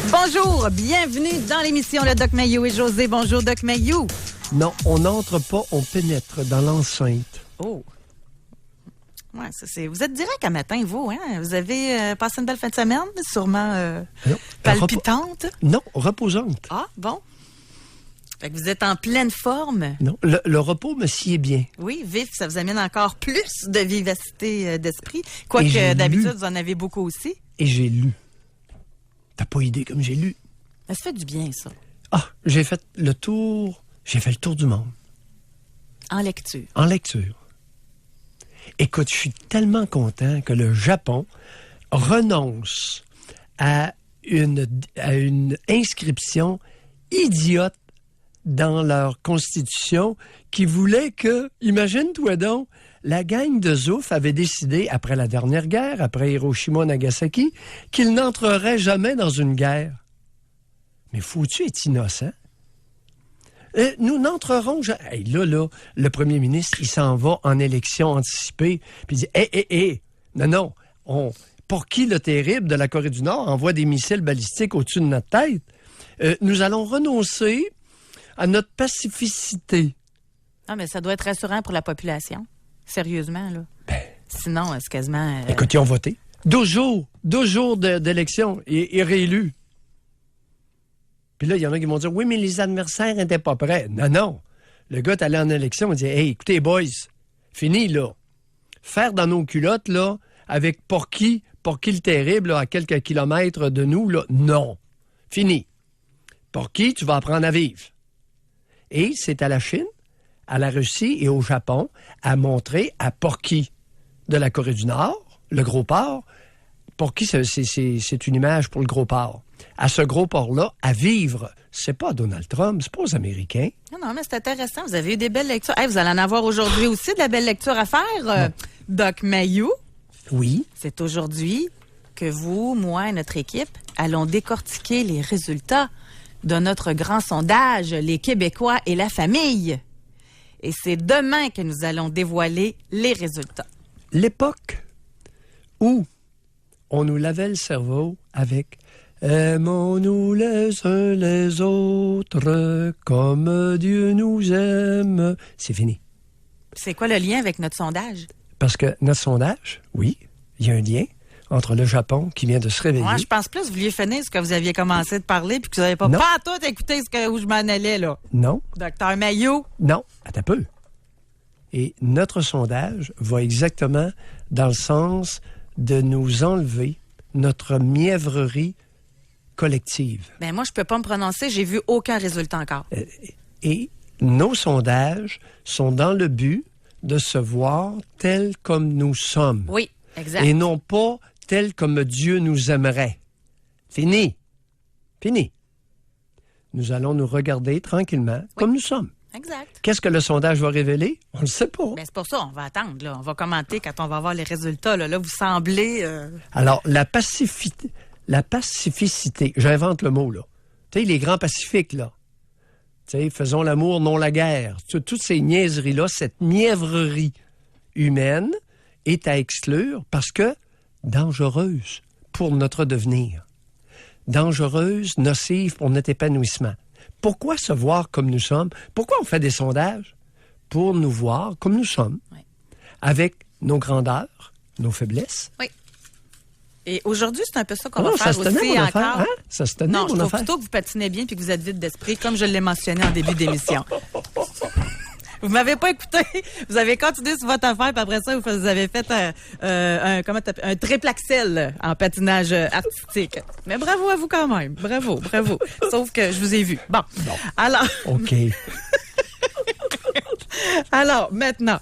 Bonjour, bienvenue dans l'émission Le Doc Mayou et José. Bonjour, Doc Mayou. Non, on n'entre pas, on pénètre dans l'enceinte. Oh. Ouais, vous êtes direct à matin, vous, hein? Vous avez passé une belle fin de semaine, sûrement palpitante? Non, reposante. Ah, bon. Fait que vous êtes en pleine forme. Non, le repos me sied bien. Oui, vif, ça vous amène encore plus de vivacité d'esprit. Quoique d'habitude, vous en avez beaucoup aussi. Et j'ai lu. T'as pas idée comme j'ai lu. Ça fait du bien, ça. Ah, j'ai fait le tour du monde. En lecture. En lecture. Écoute, je suis tellement content que le Japon renonce à une inscription idiote dans leur constitution qui voulait que, imagine-toi donc, la gang de Zouf avait décidé, après la dernière guerre, après Hiroshima-Nagasaki, qu'ils n'entreraient jamais dans une guerre. Mais faut-tu être innocent? Nous n'entrerons jamais. Hey, là, le premier ministre, il s'en va en élection anticipée, puis il dit, non, pour qui le terrible de la Corée du Nord envoie des missiles balistiques au-dessus de notre tête? Nous allons renoncer à notre pacificité. Ah, mais ça doit être rassurant pour la population. Sérieusement, là. Sinon, c'est quasiment... Écoute, ils ont voté. 12 jours d'élection et réélus. Puis là, il y en a qui vont dire, oui, mais les adversaires n'étaient pas prêts. Non. Le gars est allé en élection, il dit, hey, écoutez, boys, fini, là. Faire dans nos culottes, là, avec Porky le terrible, là, à quelques kilomètres de nous, là, non. Fini. Porky, tu vas apprendre à vivre. Et c'est à la Chine, à la Russie et au Japon à montrer à Porky de la Corée du Nord, le gros porc. Porky, c'est une image pour le gros porc. À ce gros porc-là, à vivre. C'est pas Donald Trump, c'est pas aux Américains. Non, mais c'est intéressant. Vous avez eu des belles lectures. Hey, vous allez en avoir aujourd'hui aussi de la belle lecture à faire, Doc Mayou. Oui. C'est aujourd'hui que vous, moi et notre équipe allons décortiquer les résultats de notre grand sondage, les Québécois et la famille. Et c'est demain que nous allons dévoiler les résultats. L'époque où on nous lavait le cerveau avec « Aimons-nous les uns les autres comme Dieu nous aime », c'est fini. C'est quoi le lien avec notre sondage? Parce que notre sondage, oui, il y a un lien entre le Japon qui vient de se réveiller. Moi, je pense plus que vous vouliez finir ce que vous aviez commencé de parler puis que vous n'avez pas tout écouté où je m'en allais, là. Non. Docteur Mayou. Non, attends un peu. Et notre sondage va exactement dans le sens de nous enlever notre mièvrerie collective. Ben moi, je peux pas me prononcer, j'ai vu aucun résultat encore. Et nos sondages sont dans le but de se voir tels comme nous sommes. Oui, exact. Et non pas tels comme Dieu nous aimerait. Fini. Nous allons nous regarder tranquillement comme nous sommes. Exact. Qu'est-ce que le sondage va révéler? On ne le sait pas. Ben, c'est pour ça, on va attendre. Là. On va commenter quand on va voir les résultats. Là, vous semblez... Alors, la pacificité, j'invente le mot, là. Tu sais, les grands pacifiques, là. Tu sais, faisons l'amour, non la guerre. Toutes ces niaiseries-là, cette mièvrerie humaine est à exclure parce que dangereuse pour notre devenir. Dangereuse, nocive pour notre épanouissement. Pourquoi se voir comme nous sommes? Pourquoi on fait des sondages? Pour nous voir comme nous sommes, avec nos grandeurs, nos faiblesses. Oui. Et aujourd'hui, c'est un peu ça qu'on va faire aussi mon encore. Affaire, hein? Ça se tenait, non, je mon trouve affaire. plutôt que vous patinez bien puis que vous êtes vite d'esprit, comme je l'ai mentionné en début d'émission. Vous m'avez pas écouté. Vous avez continué sur votre affaire, puis après ça, vous avez fait un triple axel en patinage artistique. Mais bravo à vous quand même. Bravo. Sauf que je vous ai vu. Bon. Alors. OK. Alors, maintenant,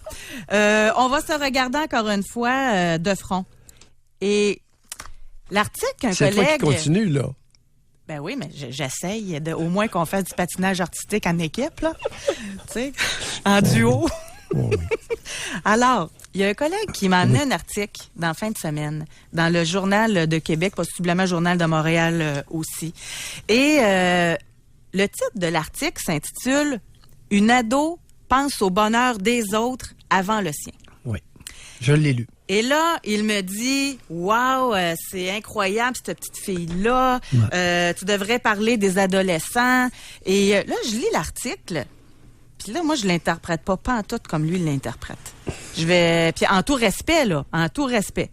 on va se regarder encore une fois de front. Et l'article qu'un collègue... C'est toi qui continue, là. Ben oui, mais j'essaye au moins qu'on fasse du patinage artistique en équipe, là. Tu sais, en duo. Oui. Alors, il y a un collègue qui m'a amené un article dans la fin de semaine, dans le Journal de Québec, possiblement Journal de Montréal aussi. Et le titre de l'article s'intitule « Une ado pense au bonheur des autres avant le sien ». Oui, je l'ai lu. Et là, il me dit, wow, c'est incroyable cette petite fille-là. Tu devrais parler des adolescents. Et là, je lis l'article. Puis là, moi, je l'interprète pas en tout comme lui l'interprète. Puis en tout respect, là, en tout respect.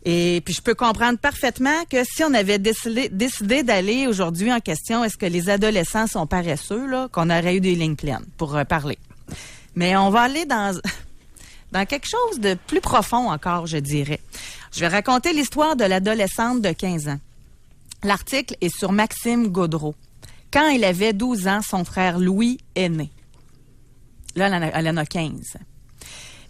Et puis je peux comprendre parfaitement que si on avait décidé d'aller aujourd'hui en question, est-ce que les adolescents sont paresseux, là, qu'on aurait eu des lignes pleines pour parler. Mais on va aller dans quelque chose de plus profond encore, je dirais. Je vais raconter l'histoire de l'adolescente de 15 ans. L'article est sur Maxime Gaudreau. Quand il avait 12 ans, son frère Louis est né. Là, elle en a 15.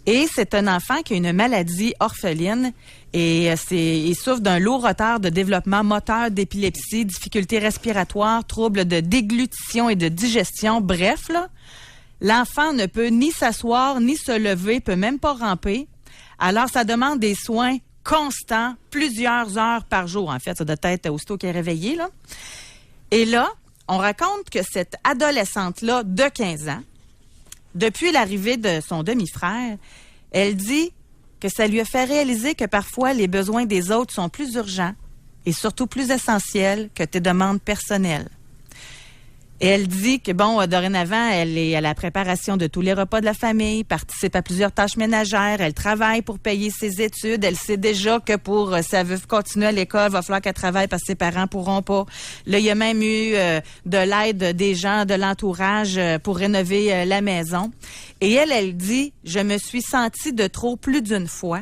Et c'est un enfant qui a une maladie orpheline et il souffre d'un lourd retard de développement moteur, d'épilepsie, difficultés respiratoires, troubles de déglutition et de digestion. Bref, là, l'enfant ne peut ni s'asseoir, ni se lever, peut même pas ramper. Alors, ça demande des soins constants, plusieurs heures par jour. En fait, ça doit être aussitôt qu'il est réveillé, là. Et là, on raconte que cette adolescente-là de 15 ans, depuis l'arrivée de son demi-frère, elle dit que ça lui a fait réaliser que parfois les besoins des autres sont plus urgents et surtout plus essentiels que tes demandes personnelles. Et elle dit que, bon, dorénavant, elle est à la préparation de tous les repas de la famille, participe à plusieurs tâches ménagères, elle travaille pour payer ses études, elle sait déjà que si elle veut continuer à l'école, il va falloir qu'elle travaille parce que ses parents pourront pas. Là, il y a même eu de l'aide des gens de l'entourage pour rénover la maison. Et elle dit, je me suis sentie de trop plus d'une fois,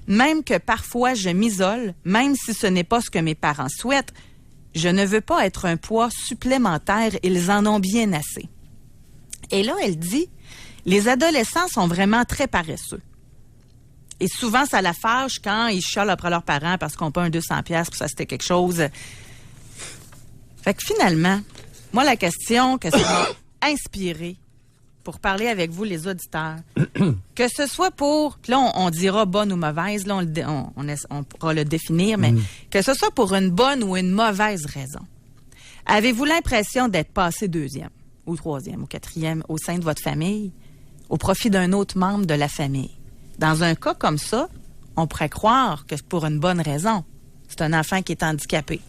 même que parfois je m'isole, même si ce n'est pas ce que mes parents souhaitent. Je ne veux pas être un poids supplémentaire, ils en ont bien assez. Et là, elle dit, les adolescents sont vraiment très paresseux. Et souvent, ça la fâche quand ils chialent après leurs parents parce qu'on n'a pas un 200$ pour s'acheter quelque chose. Fait que finalement, moi, la question que ça m'a inspirée pour parler avec vous, les auditeurs, que ce soit pour, puis là, on dira bonne ou mauvaise, là, on pourra le définir, mais que ce soit pour une bonne ou une mauvaise raison. Avez-vous l'impression d'être passé 2e, ou 3e, ou 4e au sein de votre famille, au profit d'un autre membre de la famille? Dans un cas comme ça, on pourrait croire que c'est pour une bonne raison. C'est un enfant qui est handicapé.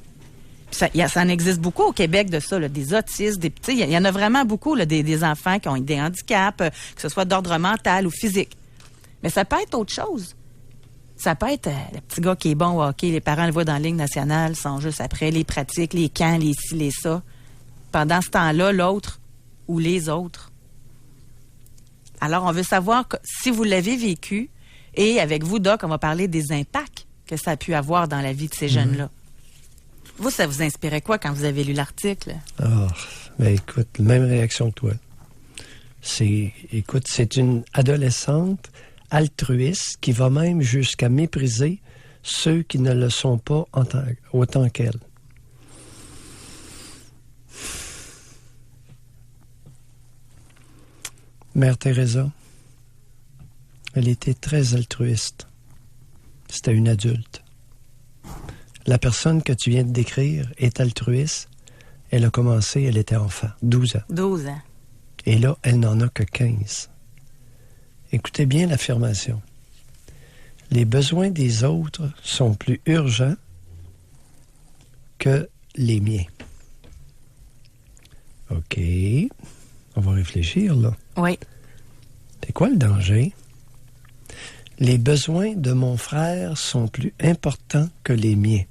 Ça en existe beaucoup au Québec de ça, là, des autistes, il y en a vraiment beaucoup, là, des enfants qui ont des handicaps, que ce soit d'ordre mental ou physique. Mais ça peut être autre chose. Ça peut être le petit gars qui est bon au hockey, les parents le voient dans la Ligue nationale, sont juste après les pratiques, les camps, les ci, les ça. Pendant ce temps-là, l'autre ou les autres. Alors, on veut savoir si vous l'avez vécu, et avec vous, Doc, on va parler des impacts que ça a pu avoir dans la vie de ces jeunes-là. Vous, ça vous inspirait quoi quand vous avez lu l'article? Ben écoute, même réaction que toi. C'est une adolescente altruiste qui va même jusqu'à mépriser ceux qui ne le sont pas autant qu'elle. Mère Teresa, elle était très altruiste. C'était une adulte. La personne que tu viens de décrire est altruiste. Elle a commencé, elle était enfant, 12 ans. 12 ans. Et là, elle n'en a que 15. Écoutez bien l'affirmation. Les besoins des autres sont plus urgents que les miens. OK. On va réfléchir, là. Oui. C'est quoi le danger? Les besoins de mon frère sont plus importants que les miens.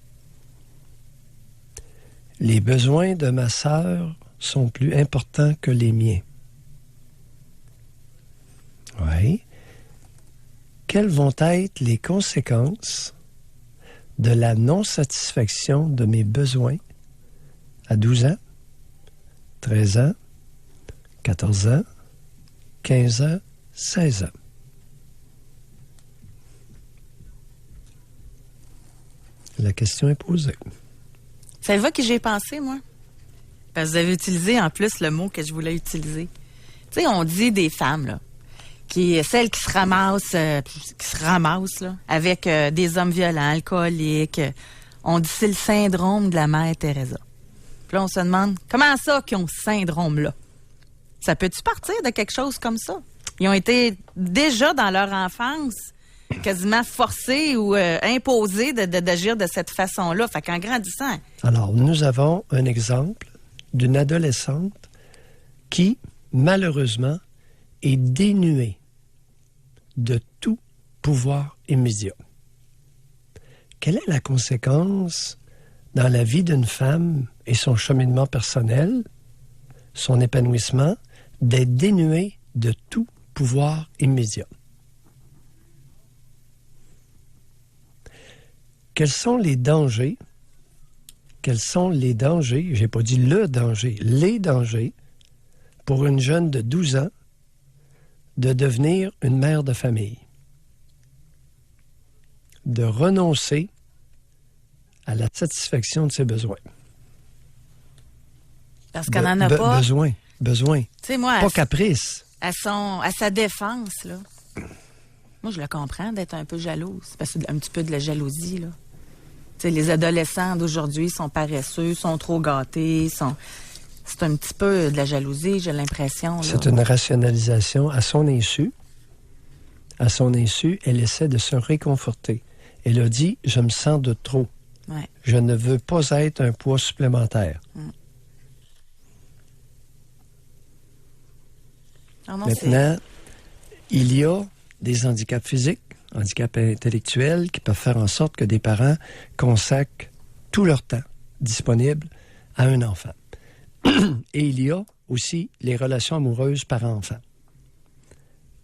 Les besoins de ma sœur sont plus importants que les miens. Oui. Quelles vont être les conséquences de la non-satisfaction de mes besoins à 12 ans, 13 ans, 14 ans, 15 ans, 16 ans? La question est posée. Savez-vous que j'ai pensé, moi? Parce que vous avez utilisé en plus le mot que je voulais utiliser. Tu sais, on dit des femmes, là, celles qui se ramassent là, avec des hommes violents, alcooliques. On dit c'est le syndrome de la mère Teresa. Puis là, on se demande, comment ça qu'ils ont ce syndrome-là? Ça peut-tu partir de quelque chose comme ça? Ils ont été déjà dans leur enfance quasiment forcé ou imposé d'agir de cette façon-là. Fait qu'en grandissant... Alors, nous avons un exemple d'une adolescente qui, malheureusement, est dénuée de tout pouvoir immédiat. Quelle est la conséquence dans la vie d'une femme et son cheminement personnel, son épanouissement, d'être dénuée de tout pouvoir immédiat? Quels sont les dangers? Quels sont les dangers? J'ai pas dit le danger, les dangers pour une jeune de 12 ans de devenir une mère de famille, de renoncer à la satisfaction de ses besoins. Parce qu'elle n'en a pas. Besoin. Tu sais, moi, pas caprice. À sa défense, là. Moi, je le comprends d'être un peu jalouse. Parce que c'est un petit peu de la jalousie, là. Tu sais, les adolescents d'aujourd'hui sont paresseux, sont trop gâtés, c'est un petit peu de la jalousie, j'ai l'impression. Là. C'est une rationalisation à son insu. À son insu, elle essaie de se réconforter. Elle a dit, je me sens de trop. Ouais. Je ne veux pas être un poids supplémentaire. Maintenant, il y a des handicaps physiques, handicaps intellectuels qui peuvent faire en sorte que des parents consacrent tout leur temps disponible à un enfant. Et il y a aussi les relations amoureuses parents-enfants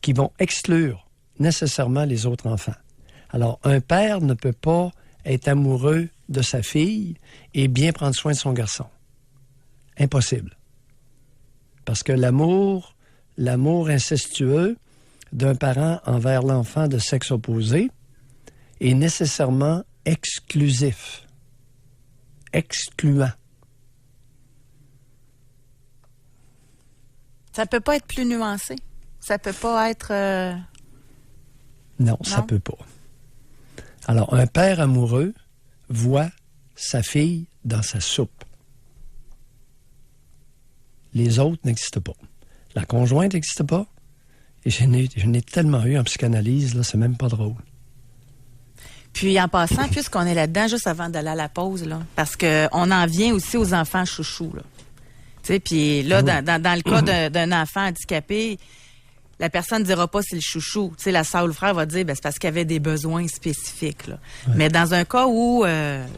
qui vont exclure nécessairement les autres enfants. Alors, un père ne peut pas être amoureux de sa fille et bien prendre soin de son garçon. Impossible. Parce que l'amour incestueux d'un parent envers l'enfant de sexe opposé est nécessairement exclusif, excluant. Ça peut pas être plus nuancé. Ça peut pas être... Non, ça peut pas. Alors, un père amoureux voit sa fille dans sa soupe. Les autres n'existent pas. La conjointe n'existe pas. Et je n'ai tellement eu en psychanalyse, là, c'est même pas drôle. Puis en passant, puisqu'on est là-dedans, juste avant d'aller à la pause, là, parce qu'on en vient aussi aux enfants chouchous, là. Tu sais, puis là, dans le cas d'un enfant handicapé, la personne ne dira pas c'est le chouchou. Tu sais, la sœur ou le frère va dire, c'est parce qu'il y avait des besoins spécifiques, là. Ouais. Mais dans un cas où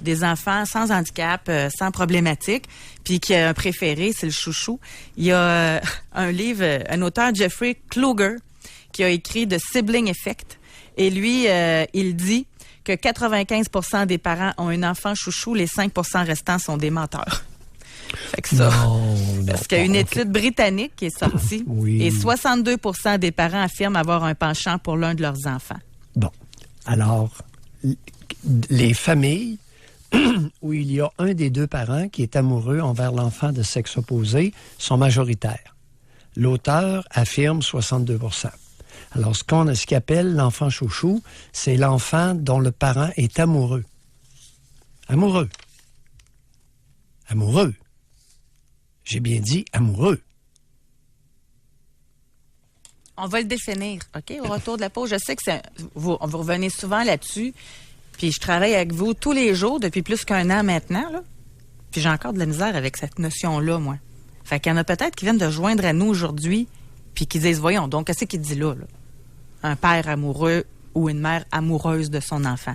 des enfants sans handicap, sans problématique, puis qui a un préféré, c'est le chouchou, il y a un livre, un auteur, Jeffrey Kluger, qui a écrit The Sibling Effect. Et lui, il dit que 95% des parents ont un enfant chouchou, les 5% restants sont des menteurs. Fait que ça, parce qu'il y a une étude britannique qui est sortie et 62% des parents affirment avoir un penchant pour l'un de leurs enfants. Bon. Alors, les familles où il y a un des deux parents qui est amoureux envers l'enfant de sexe opposé sont majoritaires. L'auteur affirme 62%. Alors, ce qu'il appelle l'enfant chouchou, c'est l'enfant dont le parent est amoureux. Amoureux. Amoureux. J'ai bien dit amoureux. On va le définir, OK? Au retour de la pause, je sais que vous revenez souvent là-dessus, puis je travaille avec vous tous les jours depuis plus qu'1 an maintenant, là. Puis j'ai encore de la misère avec cette notion-là, moi. Fait qu'il y en a peut-être qui viennent de joindre à nous aujourd'hui, puis qui disent, voyons, donc, qu'est-ce qu'il dit là? Un père amoureux ou une mère amoureuse de son enfant.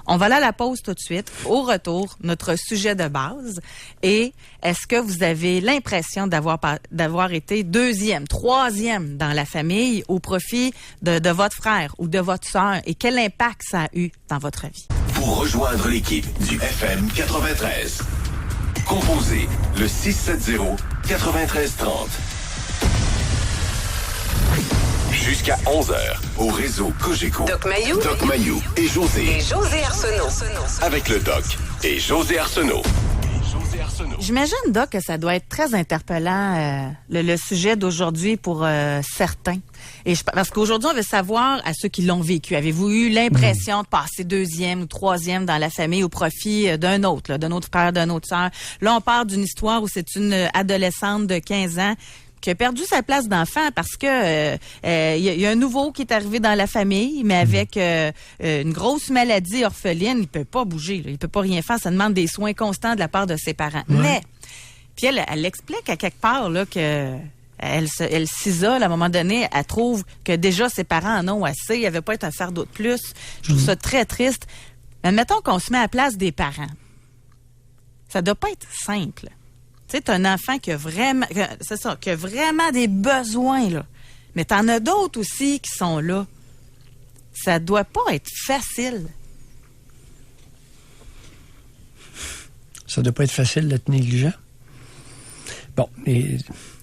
On va aller à la pause tout de suite. Au retour, notre sujet de base est, est-ce que vous avez l'impression d'avoir été 2e, 3e dans la famille au profit de votre frère ou de votre sœur et quel impact ça a eu dans votre vie? Pour rejoindre l'équipe du FM 93, composez le 670-9330. Jusqu'à 11h, au réseau Cogeco. Doc Mayou et José Arsenault. Avec le Doc et José Arsenault. J'imagine, Doc, que ça doit être très interpellant, le sujet d'aujourd'hui pour certains. Parce qu'aujourd'hui, on veut savoir à ceux qui l'ont vécu. Avez-vous eu l'impression de passer 2e ou 3e dans la famille au profit d'un autre frère, d'une autre sœur? Là, on parle d'une histoire où c'est une adolescente de 15 ans qui a perdu sa place d'enfant parce que y a un nouveau qui est arrivé dans la famille, mais avec une grosse maladie orpheline, il peut pas bouger, là, il peut pas rien faire, ça demande des soins constants de la part de ses parents. Ouais. Mais puis elle explique à quelque part là que elle s'isole à un moment donné, elle trouve que déjà ses parents en ont assez, il n'y avait pas être un fardeau de plus. Je trouve ça très triste. Mais mettons qu'on se met à la place des parents. Ça doit pas être simple. Tu sais, t'as un enfant qui a vraiment des besoins, là. Mais t'en as d'autres aussi qui sont là. Ça doit pas être facile. Ça doit pas être facile d'être négligent. Bon, mais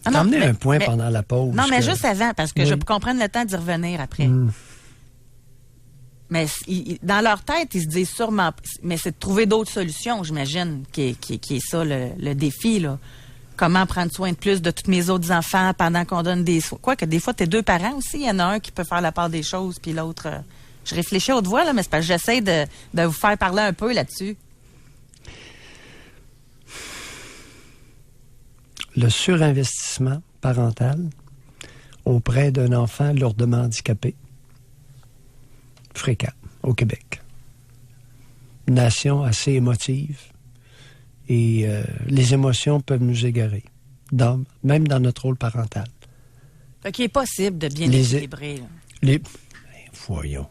t'as amené un point pendant la pause. Non, mais juste avant, parce que je peux comprendre le temps d'y revenir après. Mais dans leur tête, ils se disent sûrement... Mais c'est de trouver d'autres solutions, j'imagine, qui est ça, le défi, là. Comment prendre soin de plus de tous mes autres enfants pendant qu'on donne des soins. Quoique des fois, t'es 2 parents aussi. Il y en a un qui peut faire la part des choses, puis l'autre... Je réfléchis à haute voix, là, mais c'est parce que j'essaie de vous faire parler un peu là-dessus. Le surinvestissement parental auprès d'un enfant lourdement handicapé, fréquent au Québec. Une nation assez émotive et les émotions peuvent nous égarer, même dans notre rôle parental. Fait qu'il est possible de bien équilibrer. Voyons.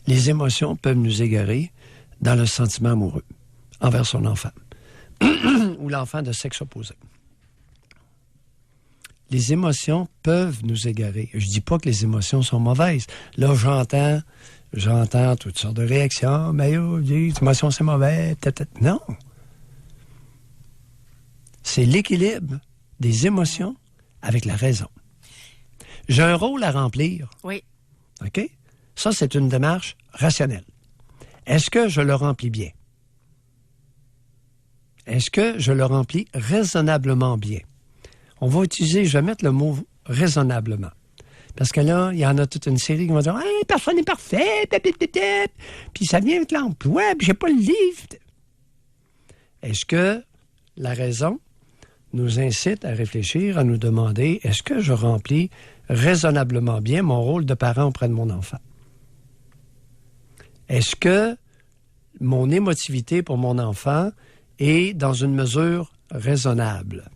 Les émotions peuvent nous égarer dans le sentiment amoureux envers son enfant ou l'enfant de sexe opposé. Les émotions peuvent nous égarer. Je dis pas que les émotions sont mauvaises. Là, j'entends toutes sortes de réactions. Mais les émotions, c'est mauvais. Peut-être. Non. C'est l'équilibre des émotions avec la raison. J'ai un rôle à remplir. Oui. OK? Ça, c'est une démarche rationnelle. Est-ce que je le remplis bien? Est-ce que je le remplis raisonnablement bien? Je vais mettre le mot raisonnablement. Parce que là, il y en a toute une série qui vont dire « Hey, personne n'est parfait, puis ça vient avec l'emploi, puis j'ai pas le livre. » Est-ce que la raison nous incite à réfléchir, à nous demander « Est-ce que je remplis raisonnablement bien mon rôle de parent auprès de mon enfant? » Est-ce que mon émotivité pour mon enfant est dans une mesure raisonnable?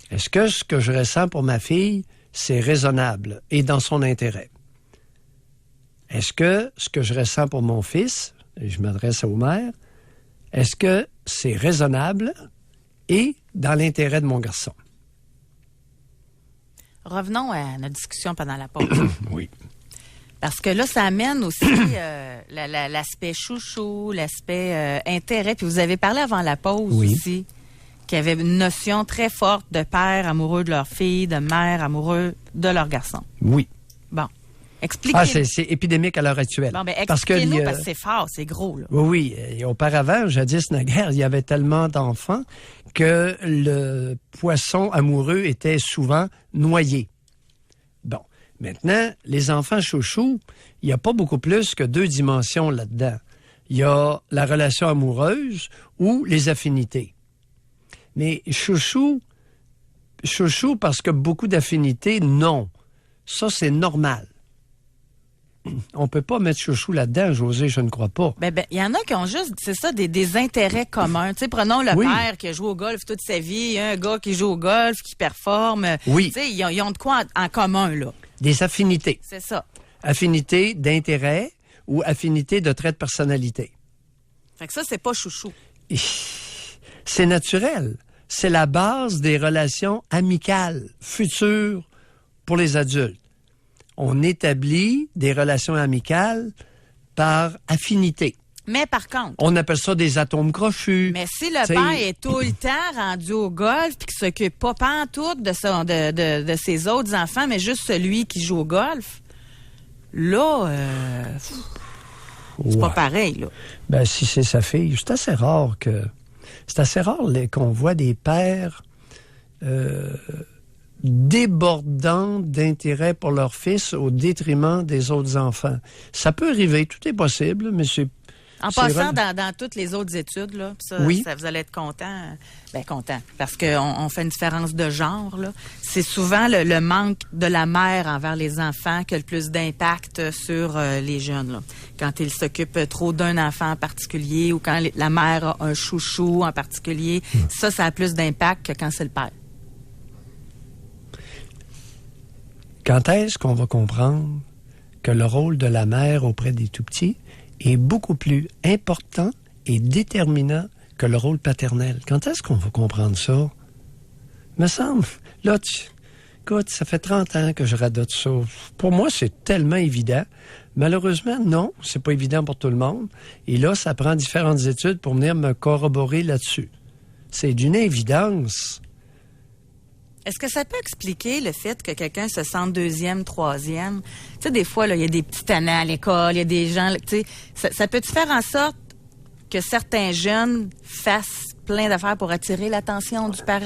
Est-ce que ce que je ressens pour ma fille, c'est raisonnable et dans son intérêt? Est-ce que ce que je ressens pour mon fils, et je m'adresse aux mères, est-ce que c'est raisonnable et dans l'intérêt de mon garçon? Revenons à notre discussion pendant la pause. Oui. Parce que là, ça amène aussi l'aspect chouchou, l'aspect intérêt. Puis vous avez parlé avant la pause aussi qu'il y avait une notion très forte de père amoureux de leur fille, de mère amoureux de leur garçon. Oui. Bon. Expliquez. Ah, c'est épidémique à l'heure actuelle. Bon, ben expliquez-nous, parce que c'est fort, c'est gros, là. Oui, et auparavant, jadis naguère, il y avait tellement d'enfants que le poisson amoureux était souvent noyé. Bon. Maintenant, les enfants chouchous, il n'y a pas beaucoup plus que 2 dimensions là-dedans. Il y a la relation amoureuse ou les affinités. Mais chouchou parce que beaucoup d'affinités, non. Ça, c'est normal. On peut pas mettre chouchou là-dedans, José, je ne crois pas. Ben, il y en a qui ont juste, c'est ça, des intérêts communs. Tu sais, prenons le père qui a joué au golf toute sa vie, il y a un gars qui joue au golf, qui performe. Oui. Tu sais, ils ont de quoi en commun, là. Des affinités. C'est ça. Affinités d'intérêt ou affinités de trait de personnalité. Fait que ça, c'est pas chouchou. C'est naturel. C'est la base des relations amicales futures pour les adultes. On établit des relations amicales par affinité. Mais par contre... On appelle ça des atomes crochus. Mais si le père est tout le temps rendu au golf puis qu'il s'occupe pas pantoute de ses autres enfants, mais juste celui qui joue au golf, là, c'est pas pareil, là. Ben, si c'est sa fille, c'est assez rare qu'on voit des pères débordants d'intérêt pour leur fils au détriment des autres enfants. Ça peut arriver, tout est possible, mais c'est En passant dans toutes les autres études, là, ça, vous allez être content. Content. Parce qu'on fait une différence de genre, là. C'est souvent le manque de la mère envers les enfants qui a le plus d'impact sur les jeunes, là. Quand ils s'occupent trop d'un enfant en particulier ou quand la mère a un chouchou en particulier, ça a plus d'impact que quand c'est le père. Quand est-ce qu'on va comprendre que le rôle de la mère auprès des tout-petits est beaucoup plus important et déterminant que le rôle paternel? Quand est-ce qu'on va comprendre ça? Me semble, là, écoute, ça fait 30 ans que je radote ça. Pour moi, c'est tellement évident. Malheureusement, non, c'est pas évident pour tout le monde. Et là, ça prend différentes études pour venir me corroborer là-dessus. C'est d'une évidence. Est-ce que ça peut expliquer le fait que quelqu'un se sente deuxième, troisième? Tu sais, des fois, il y a des petits tannants à l'école, il y a des gens, tu sais, ça peut-tu faire en sorte que certains jeunes fassent plein d'affaires pour attirer l'attention du parent?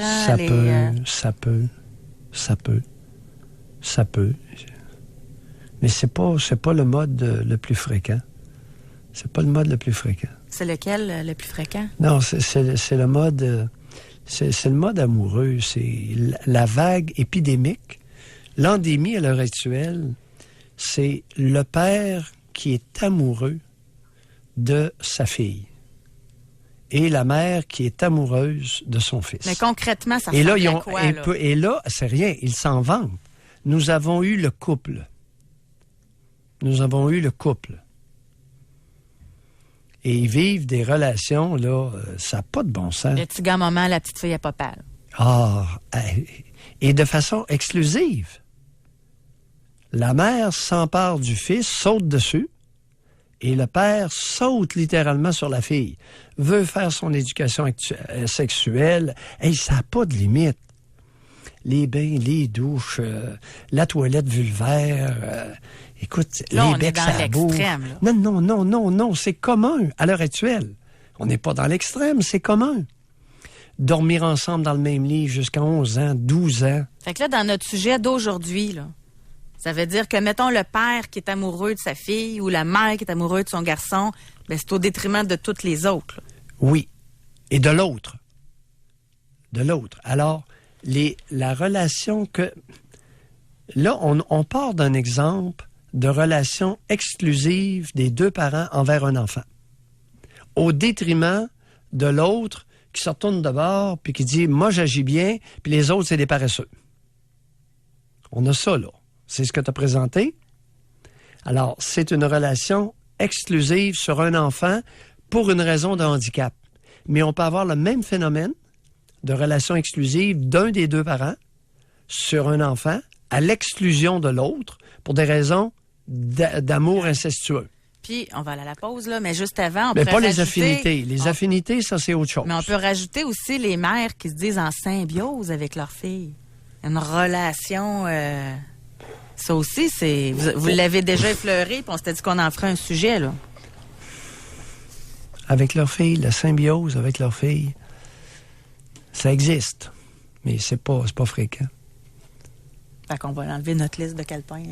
Ça peut. Mais c'est pas le mode le plus fréquent. C'est pas le mode le plus fréquent. C'est lequel le plus fréquent? Non, c'est le mode... C'est le mode amoureux, c'est la vague épidémique. L'endémie à l'heure actuelle, c'est le père qui est amoureux de sa fille et la mère qui est amoureuse de son fils. Mais concrètement, ça ressemble à quoi, là? Et là, c'est rien, ils s'en vantent. Nous avons eu le couple. Et ils vivent des relations, là, ça n'a pas de bon sens. Le petit gars maman, la petite fille à papa. Et de façon exclusive. La mère s'empare du fils, saute dessus, et le père saute littéralement sur la fille. Veut faire son éducation sexuelle. Ça n'a pas de limite. Les bains, les douches, la toilette vulvaire... Écoute, là, les becs à bouche. Non, c'est commun à l'heure actuelle. On n'est pas dans l'extrême, c'est commun. Dormir ensemble dans le même lit jusqu'à 11 ans, 12 ans. Fait que là, dans notre sujet d'aujourd'hui, là, ça veut dire que, mettons, le père qui est amoureux de sa fille ou la mère qui est amoureuse de son garçon, ben, c'est au détriment de toutes les autres, là. Oui, et de l'autre. Alors, la relation que... Là, on part d'un exemple de relation exclusive des deux parents envers un enfant, au détriment de l'autre qui se retourne de bord puis qui dit « moi, j'agis bien, puis les autres, c'est des paresseux ». On a ça, là. C'est ce que tu as présenté. Alors, c'est une relation exclusive sur un enfant pour une raison de handicap. Mais on peut avoir le même phénomène de relation exclusive d'un des deux parents sur un enfant à l'exclusion de l'autre pour des raisons d'amour incestueux. Puis, on va aller à la pause, là, mais juste avant, on mais peut pas rajouter... les affinités. Les affinités, ça, c'est autre chose. Mais on peut rajouter aussi les mères qui se disent en symbiose avec leur fille. Une relation... Ça aussi, c'est... Vous l'avez déjà effleuré, puis on s'était dit qu'on en ferait un sujet, là. Avec leur fille, la symbiose avec leur fille, ça existe, mais c'est pas fréquent. Fait qu'on va enlever notre liste de calepins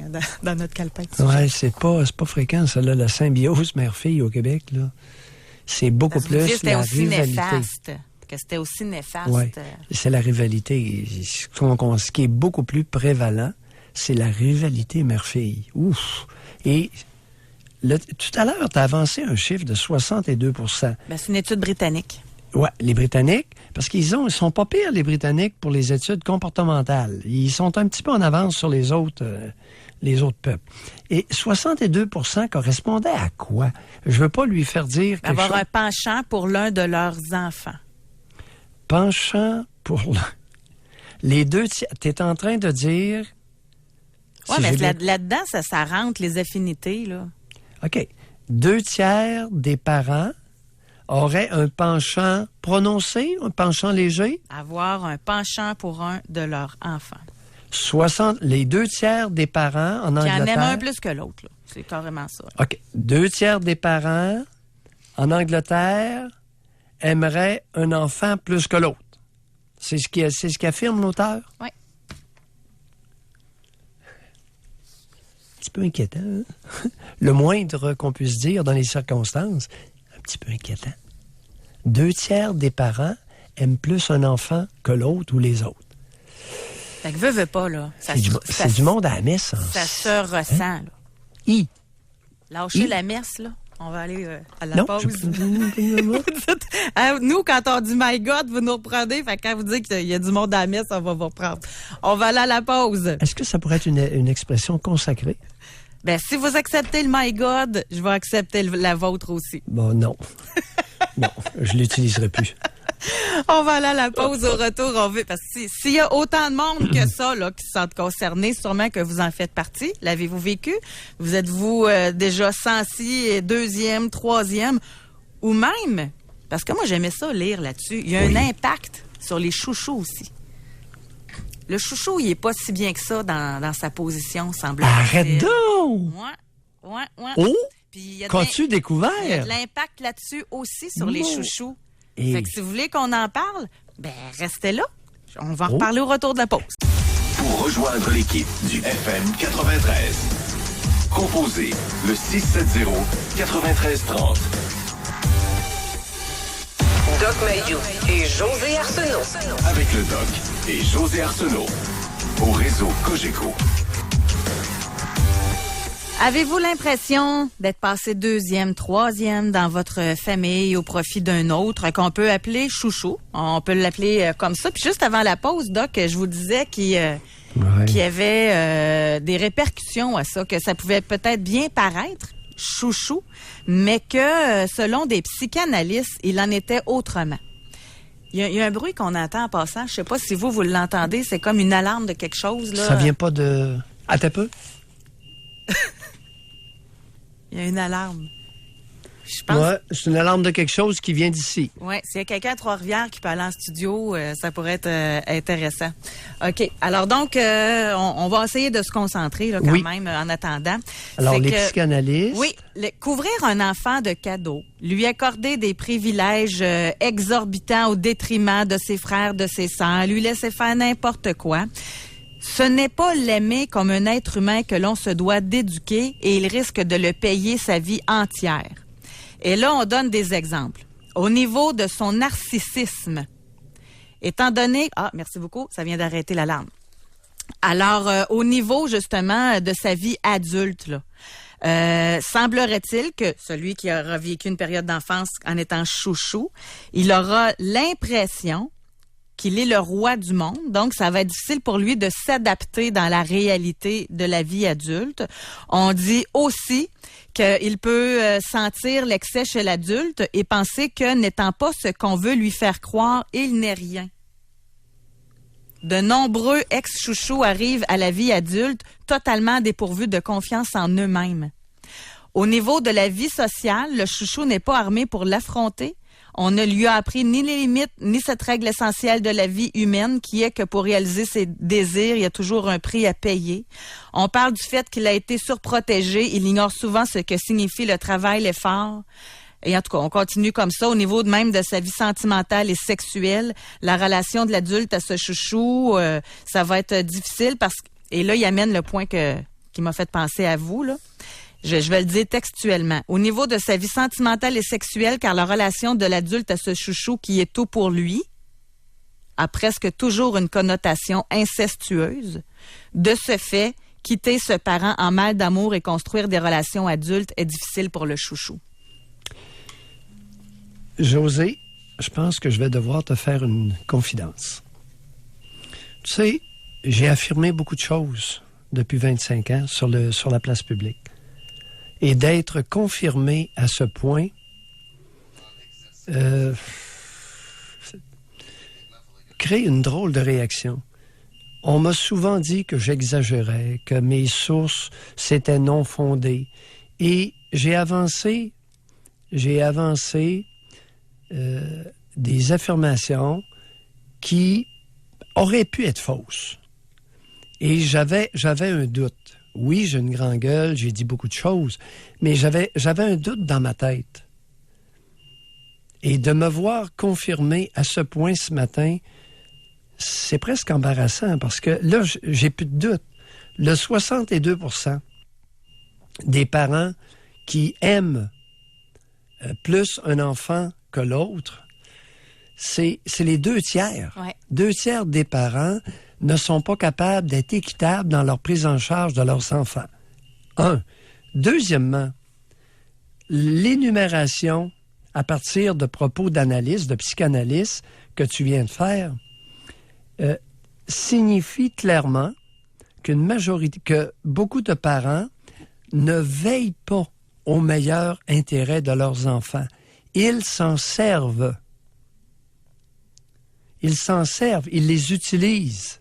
dans notre calepin. Oui, c'est pas fréquent, ça, là, la symbiose mère-fille au Québec, là. C'est beaucoup plus la rivalité. Que c'était aussi néfaste. Oui, c'est la rivalité. Ce qui est beaucoup plus prévalent, c'est la rivalité mère-fille. Ouf! Et tout à l'heure, tu as avancé un chiffre de 62 %. Ben, c'est une étude britannique. Oui, les Britanniques, parce ils sont pas pires, les Britanniques, pour les études comportementales. Ils sont un petit peu en avance sur les autres peuples. Et 62 % correspondait à quoi? Je veux pas lui faire dire quelque Avoir chose. un penchant pour l'un de leurs enfants. Penchant pour les deux tiers. Tu es en train de dire... Oui, mais là-dedans, ça rentre les affinités, là. OK. 2/3 des parents auraient un penchant prononcé, un penchant léger? Avoir un penchant pour un de leurs enfants. Les 2/3 des parents en Angleterre... Qui en aiment un plus que l'autre, là. C'est carrément ça. OK. 2/3 des parents en Angleterre aimeraient un enfant plus que l'autre. C'est ce qu'affirme l'auteur? Oui. Un petit peu inquiétant, hein? Le moindre qu'on puisse dire dans les circonstances, un petit peu inquiétant. 2/3 des parents aiment plus un enfant que l'autre ou les autres. Fait que veut pas, là. C'est du monde à la messe. Ça se ressent, là. Lâchez la messe, là. On va aller à la pause. Nous, quand on dit « My God », vous nous reprenez. Fait que quand vous dites qu'il y a du monde à la messe, on va vous reprendre. On va aller à la pause. Est-ce que ça pourrait être une expression consacrée? Ben, si vous acceptez le « My God », je vais accepter la vôtre aussi. Bon, non. Non, je l'utiliserai plus. On va aller à la pause. Au retour, on veut. Parce que s'il y a autant de monde que ça là, qui se sentent concernés, sûrement que vous en faites partie. L'avez-vous vécu? Vous êtes-vous déjà senti 2e, 3e? Ou même, parce que moi, j'aimais ça lire là-dessus, il y a un impact sur les chouchous aussi. Le chouchou, il est pas si bien que ça dans sa position, semble-t-il. Arrête donc! Ouais. Oh! Puis Qu'as-tu découvert? Il y a de l'impact là-dessus aussi sur les chouchous. Et... Fait que si vous voulez qu'on en parle, ben restez là. On va en reparler au retour de la pause. Pour rejoindre l'équipe du FM 93, composez le 670-9330. Doc Mayou et José Arsenault. Avec le Doc et José Arsenault. Au réseau Cogeco. Avez-vous l'impression d'être passé 2e, 3e dans votre famille au profit d'un autre qu'on peut appeler chouchou? On peut l'appeler comme ça. Puis juste avant la pause, Doc, je vous disais qu'il y avait des répercussions à ça, que ça pouvait peut-être bien paraître chouchou, mais que selon des psychanalystes, il en était autrement. Il y a un bruit qu'on entend en passant. Je sais pas si vous l'entendez. C'est comme une alarme de quelque chose, là. Ça vient pas de... Attends un peu. Il y a une alarme. Je pense. Ouais, c'est une alarme de quelque chose qui vient d'ici. Oui, s'il y a quelqu'un à Trois-Rivières qui peut aller en studio, ça pourrait être intéressant. OK. Alors donc, on va essayer de se concentrer là, quand même en attendant. Alors, les psychanalystes... Oui, couvrir un enfant de cadeaux, lui accorder des privilèges exorbitants au détriment de ses frères, de ses sœurs, lui laisser faire n'importe quoi... Ce n'est pas l'aimer comme un être humain que l'on se doit d'éduquer et il risque de le payer sa vie entière. Et là, on donne des exemples. Au niveau de son narcissisme, étant donné... Ah, merci beaucoup, ça vient d'arrêter l'alarme. Alors, au niveau, justement, de sa vie adulte, là, semblerait-il que celui qui aura vécu une période d'enfance en étant chouchou, il aura l'impression qu'il est le roi du monde, donc ça va être difficile pour lui de s'adapter dans la réalité de la vie adulte. On dit aussi qu'il peut sentir l'excès chez l'adulte et penser que n'étant pas ce qu'on veut lui faire croire, il n'est rien. De nombreux ex-chouchous arrivent à la vie adulte totalement dépourvus de confiance en eux-mêmes. Au niveau de la vie sociale, le chouchou n'est pas armé pour l'affronter. On ne lui a appris ni les limites, ni cette règle essentielle de la vie humaine qui est que pour réaliser ses désirs, il y a toujours un prix à payer. On parle du fait qu'il a été surprotégé. Il ignore souvent ce que signifie le travail, l'effort. Et en tout cas, on continue comme ça. Au niveau même de sa vie sentimentale et sexuelle, la relation de l'adulte à ce chouchou, ça va être difficile parce que... Et là, il amène le point qui m'a fait penser à vous, là. Je vais le dire textuellement. Au niveau de sa vie sentimentale et sexuelle, car la relation de l'adulte à ce chouchou qui est tout pour lui a presque toujours une connotation incestueuse. De ce fait, quitter ce parent en mal d'amour et construire des relations adultes est difficile pour le chouchou. José, je pense que je vais devoir te faire une confidence. Tu sais, j'ai affirmé beaucoup de choses depuis 25 ans sur la place publique. Et d'être confirmé à ce point, crée une drôle de réaction. On m'a souvent dit que j'exagérais, que mes sources s'étaient non fondées. Et j'ai avancé des affirmations qui auraient pu être fausses. Et j'avais un doute. Oui, j'ai une grande gueule, j'ai dit beaucoup de choses, mais j'avais un doute dans ma tête. Et de me voir confirmer à ce point ce matin, c'est presque embarrassant parce que là, j'ai plus de doute. Le 62% des parents qui aiment plus un enfant que l'autre, c'est les 2/3. Ouais. 2/3 des parents ne sont pas capables d'être équitables dans leur prise en charge de leurs enfants. Deuxièmement, l'énumération à partir de propos d'analyse, de psychanalyse que tu viens de faire, signifie clairement que beaucoup de parents ne veillent pas au meilleur intérêt de leurs enfants. Ils s'en servent. Ils les utilisent.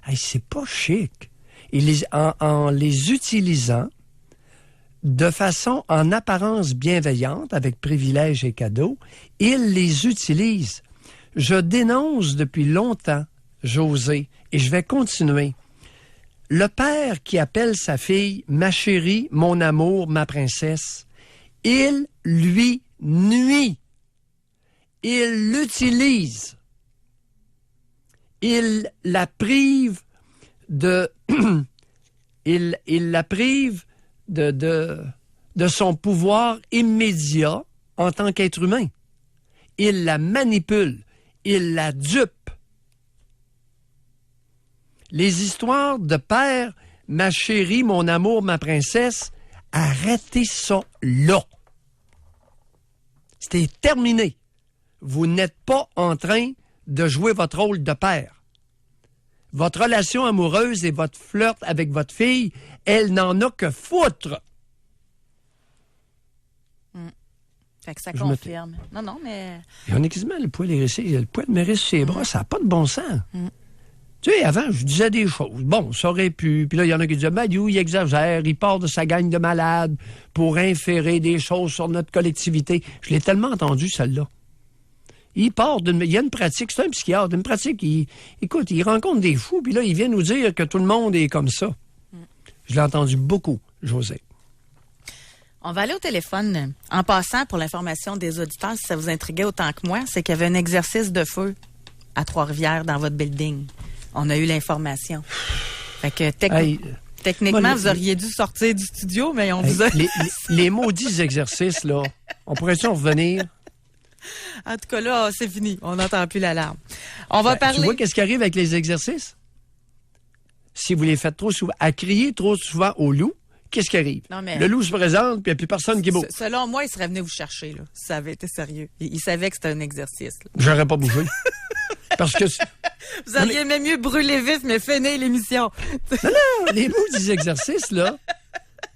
Hey, c'est pas chic. En les utilisant de façon en apparence bienveillante, avec privilèges et cadeaux, ils les utilisent. Je dénonce depuis longtemps, José, et je vais continuer. Le père qui appelle sa fille « ma chérie, mon amour, ma princesse », il lui nuit. Il l'utilise. Il la prive de... il la prive de son pouvoir immédiat en tant qu'être humain. Il la manipule. Il la dupe. Les histoires de père, ma chérie, mon amour, ma princesse, arrêtez ça là. C'était terminé. Vous n'êtes pas en train de jouer votre rôle de père. Votre relation amoureuse et votre flirt avec votre fille, elle n'en a que foutre. Fait que ça confirme. Non, mais... Et on est quasiment le poil mérite sur ses bras, ça n'a pas de bon sens. Tu sais, avant, je disais des choses. Bon, ça aurait pu. Puis là, il y en a qui disaient, il exagère, il part de sa gang de malades pour inférer des choses sur notre collectivité. Je l'ai tellement entendu, celle-là. Il y a une pratique, c'est un psychiatre, une pratique, il rencontre des fous, puis là, il vient nous dire que tout le monde est comme ça. Je l'ai entendu beaucoup, José. On va aller au téléphone. En passant, pour l'information des auditeurs, si ça vous intriguait autant que moi, c'est qu'il y avait un exercice de feu à Trois-Rivières dans votre building. On a eu l'information. Fait que techniquement, vous auriez dû sortir du studio, mais on vous a... Les maudits exercices, là, on pourrait-tu en revenir? En tout cas, là, c'est fini. On n'entend plus l'alarme. On va parler... Tu vois qu'est-ce qui arrive avec les exercices? Si vous les faites trop souvent, à crier trop souvent au loup, qu'est-ce qui arrive? Non, mais... Le loup se présente, puis il n'y a plus personne qui bouge. Selon moi, il serait venu vous chercher, là, si ça avait été sérieux. Il savait que c'était un exercice. Là. J'aurais pas bougé. Parce que... Vous auriez même mieux brûler vif, mais finir l'émission. Non, les maudits exercices, là,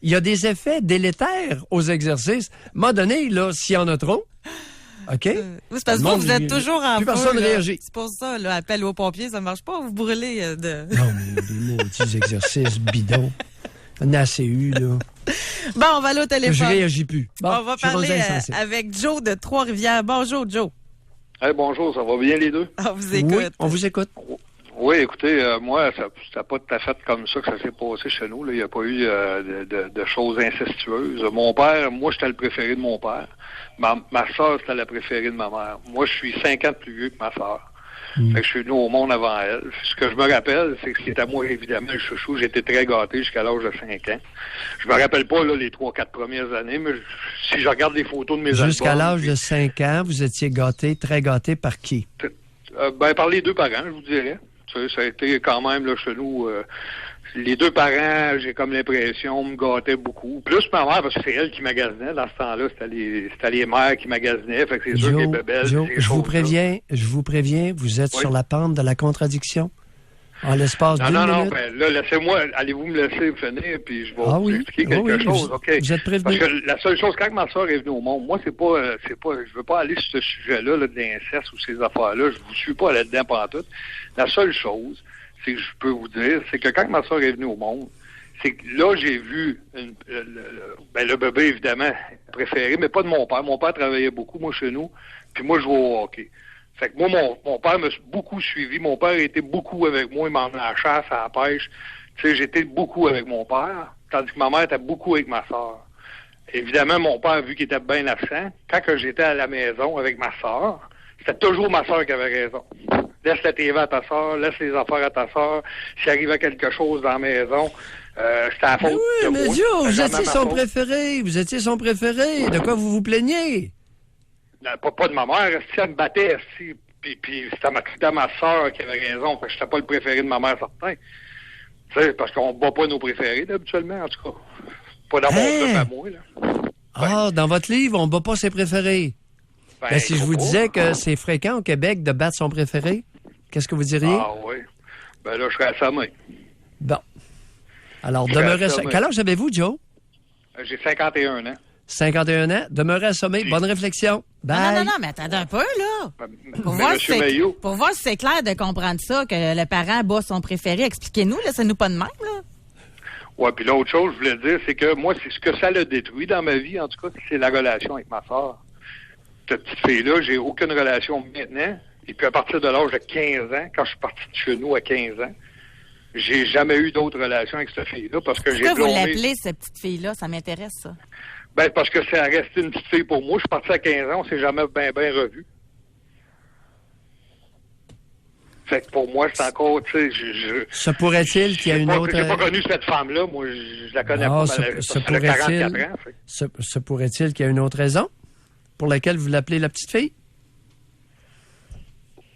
il y a des effets délétères aux exercices. À un moment donné, là, s'il y en a trop, OK? C'est parce que vous êtes toujours en plus personne réagit. C'est pour ça, là, appel aux pompiers, ça ne marche pas, vous brûlez de... Non, mais des maudits exercices bidons. Un ACU, là. Bon, on va aller au téléphone. Je réagis plus. Bon, on va parler avec Joe de Trois-Rivières. Bonjour, Joe. Hey, bonjour, ça va bien les deux? On vous écoute. Oui, on vous écoute. Oui, écoutez, moi, ça n'a pas tout à fait comme ça que ça s'est passé chez nous. Là. Il n'y a pas eu de choses incestueuses. Mon père, moi, j'étais le préféré de mon père. Ma soeur, c'était la préférée de ma mère. Moi, je suis 5 ans de plus vieux que ma soeur. Fait que je suis venu au monde avant elle. Ce que je me rappelle, c'est que c'était moi, évidemment, le chouchou. J'étais très gâté jusqu'à l'âge de 5 ans. Je me rappelle pas là, les 3-4 premières années, mais si je regarde les photos de mes albums... Jusqu'à l'âge de 5 ans, vous étiez gâté, très gâté par qui? Par les deux parents, je vous dirais. Ça a été quand même, là, chez nous... les deux parents, j'ai comme l'impression, me gâtaient beaucoup. Plus ma mère, parce que c'est elle qui magasinait. Dans ce temps-là, c'était les mères qui magasinaient. Fait que c'est sûr que les bébelles, Joe, je vous préviens, vous êtes sur la pente de la contradiction. En l'espace d'une minute. Non, ben là, laissez-moi, allez-vous me laisser finir, puis je vais vous expliquer quelque chose, OK? Vous êtes prévenu. Parce que la seule chose, quand ma soeur est venue au monde, moi, c'est pas, je veux pas aller sur ce sujet-là, là, de l'inceste ou ces affaires-là, je vous suis pas là-dedans pantoute. La seule chose, c'est que je peux vous dire, c'est que quand ma soeur est venue au monde, c'est que là, j'ai vu le bébé, évidemment, préféré, mais pas de mon père. Mon père travaillait beaucoup, moi, chez nous, puis moi, je jouais au hockey. Fait que moi, mon père m'a beaucoup suivi. Mon père était beaucoup avec moi. Il m'emmenait à la chasse, à la pêche. Tu sais, j'étais beaucoup avec mon père, tandis que ma mère était beaucoup avec ma soeur. Évidemment, mon père, vu qu'il était bien absent, quand j'étais à la maison avec ma soeur, c'était toujours ma soeur qui avait raison. Laisse la TV à ta soeur, laisse les affaires à ta soeur. S'il arrivait quelque chose dans la maison, c'était la faute de moi. Oui, mais Joe, vous étiez son préféré. Vous étiez son préféré. De quoi vous vous plaignez? Pas de ma mère. Si elle me battait, puis c'était ma soeur qui avait raison. Fait que j'étais pas le préféré de ma mère, certain. Tu sais, parce qu'on bat pas nos préférés, là, habituellement, en tout cas. Pas dans mon club à moi, là. Ah, dans votre livre, on bat pas ses préférés. Ben, si je vous disais que c'est fréquent au Québec de battre son préféré, qu'est-ce que vous diriez? Ah oui. Ben là, je serais assommé. Bon. Alors, demeurez... Quel âge avez-vous, Joe? J'ai 51 ans. 51 ans. Demeurez assommé. Bonne réflexion. Bye. Non, mais attendez un peu, là. Pour Monsieur voir si c'est clair de comprendre ça, que le parent bat son préféré, expliquez-nous, laissez-nous pas de même, là. Ouais, puis l'autre chose, je voulais dire, c'est que moi, c'est ce que ça l'a détruit dans ma vie, en tout cas, c'est la relation avec ma soeur. Cette petite fille-là, j'ai aucune relation maintenant. Et puis à partir de l'âge de 15 ans, quand je suis parti de chez nous à 15 ans, j'ai jamais eu d'autres relations avec cette fille-là parce que j'ai Pourquoi vous l'appelez, cette petite fille-là? Ça m'intéresse, ça. Ben, parce que ça a resté une petite fille pour moi. Je suis parti à 15 ans, on s'est jamais bien revu. Fait que pour moi, c'est encore, tu sais, Se pourrait-il qu'il y ait une autre... J'ai pas connu cette femme-là. Moi, je la connais non, pas. Se pourrait-il qu'il y ait une autre raison pour laquelle vous l'appelez la petite fille?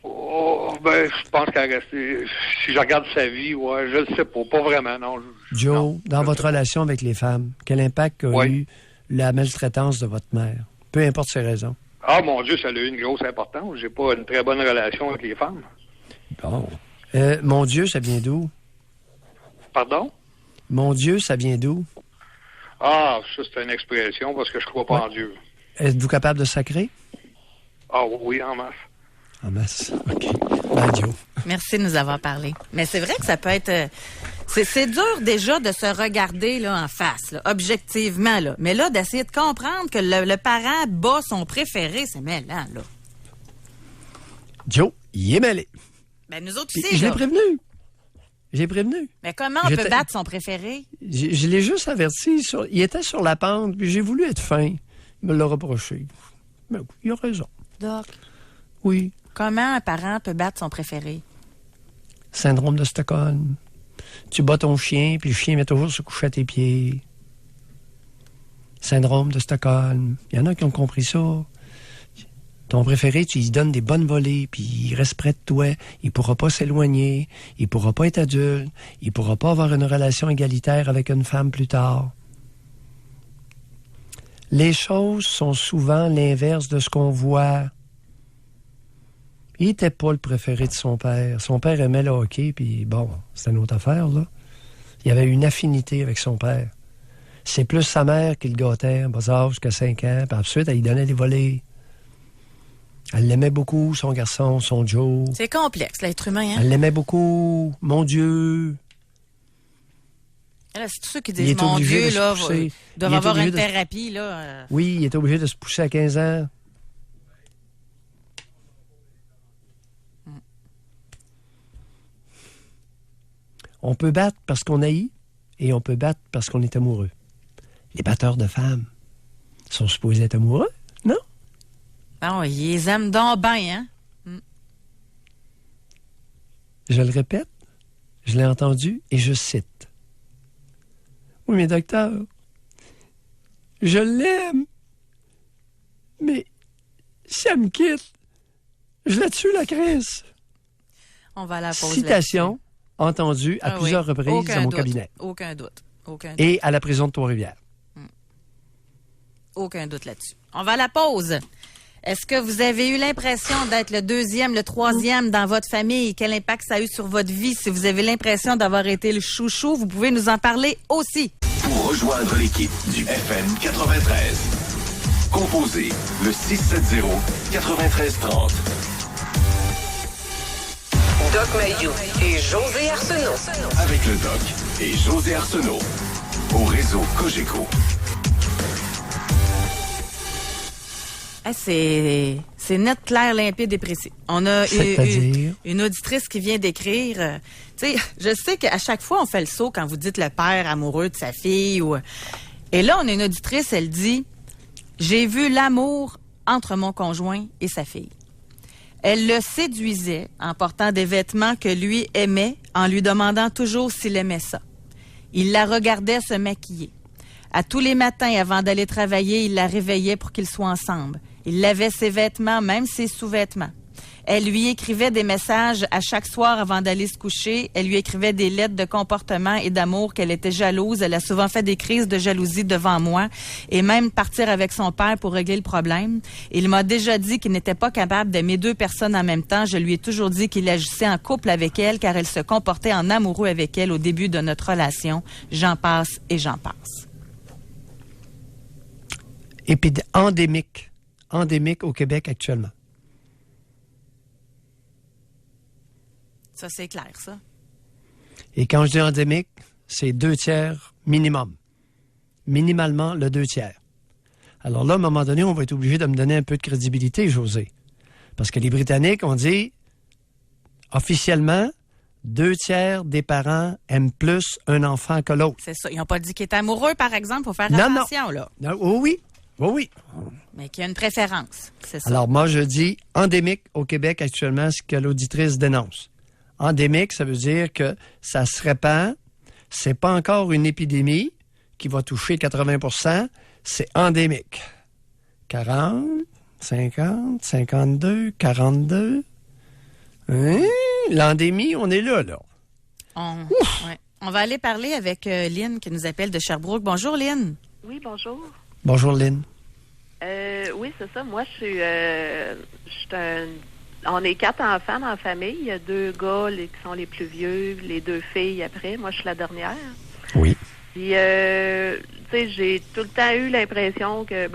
Oh, ben, je pense qu'elle a resté... Si je regarde sa vie, ouais, je le sais pas. Pas vraiment, non. Joe, dans votre relation avec les femmes, quel impact a eu la maltraitance de votre mère? Peu importe ses raisons. Ah, mon Dieu, ça a eu une grosse importance. J'ai pas une très bonne relation avec les femmes. Bon. Mon Dieu, ça vient d'où? Pardon? Mon Dieu, ça vient d'où? Ah, ça, c'est une expression parce que je crois pas en Dieu. Êtes-vous capable de sacrer? Ah oui, en masse. En masse, OK. Bye, Joe. Merci de nous avoir parlé. Mais c'est vrai que ça peut être... C'est dur déjà de se regarder là, en face, là, objectivement. Là. Mais là, d'essayer de comprendre que le parent bat son préféré, c'est mêlant, là. Joe, il est mêlé. Ben, nous autres aussi, je l'ai prévenu. J'ai prévenu. Mais comment on peut battre son préféré? Je l'ai juste averti. Il était sur la pente, puis j'ai voulu être fin. Il me l'a reproché. Mais il a raison. Doc. Oui. Comment un parent peut battre son préféré? Syndrome de Stockholm. Tu bats ton chien, puis le chien va toujours se coucher à tes pieds. Syndrome de Stockholm. Il y en a qui ont compris ça. Ton préféré, tu lui donnes des bonnes volées, puis il reste près de toi. Il pourra pas s'éloigner. Il pourra pas être adulte. Il pourra pas avoir une relation égalitaire avec une femme plus tard. Les choses sont souvent l'inverse de ce qu'on voit. Il était pas le préféré de son père. Son père aimait le hockey, puis bon, c'était une autre affaire, là. Il avait une affinité avec son père. C'est plus sa mère qui le gâtait, en bas âge, jusqu'à 5 ans, puis ensuite, elle lui donnait des volées. Elle l'aimait beaucoup, son garçon, son Joe. C'est complexe, l'être humain, hein? Elle l'aimait beaucoup. Mon Dieu! Là, c'est tous ceux qui disent, mon Dieu, là, doivent avoir une thérapie, là. Oui, il était obligé de se pousser à 15 ans. On peut battre parce qu'on haït et on peut battre parce qu'on est amoureux. Les batteurs de femmes sont supposés être amoureux, non? Non, ils les aiment donc bien, hein? Je le répète, je l'ai entendu et je cite. Oui, mais docteur, je l'aime, mais si elle me quitte, je la tue, la crise. On va à la pause. Citation entendue à plusieurs reprises dans mon cabinet. Aucun doute. Et à la prison de Trois-Rivières. Aucun doute là-dessus. On va à la pause. Est-ce que vous avez eu l'impression d'être le deuxième, le troisième dans votre famille? Quel impact ça a eu sur votre vie? Si vous avez l'impression d'avoir été le chouchou, vous pouvez nous en parler aussi. Pour rejoindre l'équipe du FM 93, composez le 670-9330. Doc Mayou et José Arsenault. Avec le Doc et José Arsenault. Au réseau Cogeco. C'est net, clair, limpide et précis. On a une auditrice qui vient d'écrire. Tu sais, je sais qu'à chaque fois, on fait le saut quand vous dites le père amoureux de sa fille. Et là, on a une auditrice, elle dit « J'ai vu l'amour entre mon conjoint et sa fille. Elle le séduisait en portant des vêtements que lui aimait, en lui demandant toujours s'il aimait ça. Il la regardait se maquiller. À tous les matins, avant d'aller travailler, il la réveillait pour qu'ils soient ensemble. Il lavait ses vêtements, même ses sous-vêtements. Elle lui écrivait des messages à chaque soir avant d'aller se coucher. Elle lui écrivait des lettres de comportement et d'amour qu'elle était jalouse. Elle a souvent fait des crises de jalousie devant moi et même partir avec son père pour régler le problème. Il m'a déjà dit qu'il n'était pas capable d'aimer 2 personnes en même temps. Je lui ai toujours dit qu'il agissait en couple avec elle car elle se comportait en amoureux avec elle au début de notre relation. J'en passe et j'en passe. Endémique au Québec actuellement. Ça, c'est clair, ça. Et quand je dis endémique, c'est 2/3 minimum. Minimalement, le 2/3. Alors là, à un moment donné, on va être obligé de me donner un peu de crédibilité, José. Parce que les Britanniques ont dit, officiellement, 2/3 des parents aiment plus un enfant que l'autre. C'est ça. Ils n'ont pas dit qu'ils étaient amoureux, par exemple. Il faut faire attention, là. Non, oui. Mais qu'il y a une préférence, c'est ça. Alors, moi, je dis endémique au Québec actuellement, ce que l'auditrice dénonce. Endémique, ça veut dire que ça se répand. C'est pas encore une épidémie qui va toucher 80%. C'est endémique. 40, 50, 52, 42. Hein? L'endémie, on est là. On va aller parler avec Lynn qui nous appelle de Sherbrooke. Bonjour, Lynn. Oui, bonjour. Bonjour, Lynn. Oui, c'est ça. Moi, on est 4 enfants dans la famille. Il y a 2 gars qui sont les plus vieux, les 2 filles après. Moi, je suis la dernière. Oui. Puis, tu sais, j'ai tout le temps eu l'impression que,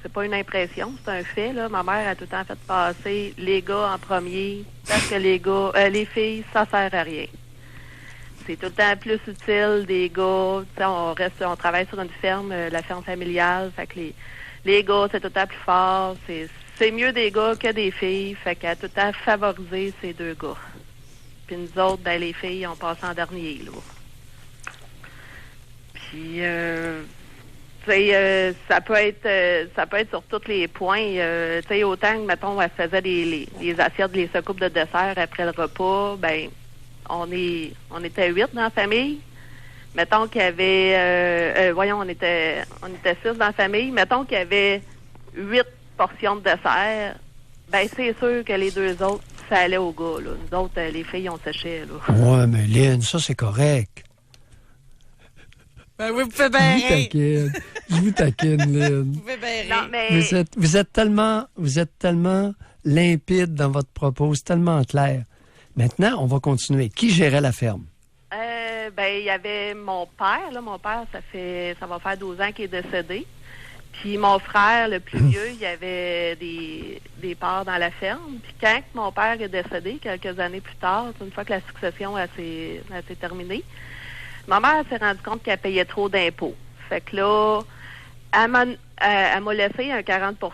c'est pas une impression, c'est un fait, là. Ma mère a tout le temps fait passer les gars en premier parce que les filles, ça sert à rien. C'est tout le temps plus utile des gars. Tu sais, on travaille sur une ferme, la ferme familiale. Fait que les gars, c'est tout le temps plus fort. C'est mieux des gars que des filles. Fait qu'elle a tout le temps favorisé ces 2 gars. Puis nous autres, les filles, on passe en dernier, là. Puis, tu sais, ça peut être sur tous les points. Tu sais, autant que, mettons, elle faisait les assiettes, les soucoupes de dessert après le repas, on était 8 dans la famille. Mettons qu'il y avait, on était 6 dans la famille. Mettons qu'il y avait 8 portions de dessert. C'est sûr que les 2 autres, ça allait aux gars, là. Nous autres, les filles, on séchait, là. Ouais, mais Lynn, ça, c'est correct. Oui, vous pouvez bien rire. Je vous taquine, Lynn. Vous pouvez bien rire. Non, mais... Vous êtes tellement limpide dans votre propos, c'est tellement clair. Maintenant, on va continuer. Qui gérait la ferme? Il y avait mon père. Là, mon père, ça va faire 12 ans qu'il est décédé. Puis mon frère, le plus vieux, il y avait des parts dans la ferme. Puis quand mon père est décédé, quelques années plus tard, une fois que la succession s'est terminée, ma mère s'est rendue compte qu'elle payait trop d'impôts. Fait que là, elle m'a laissé un 40 %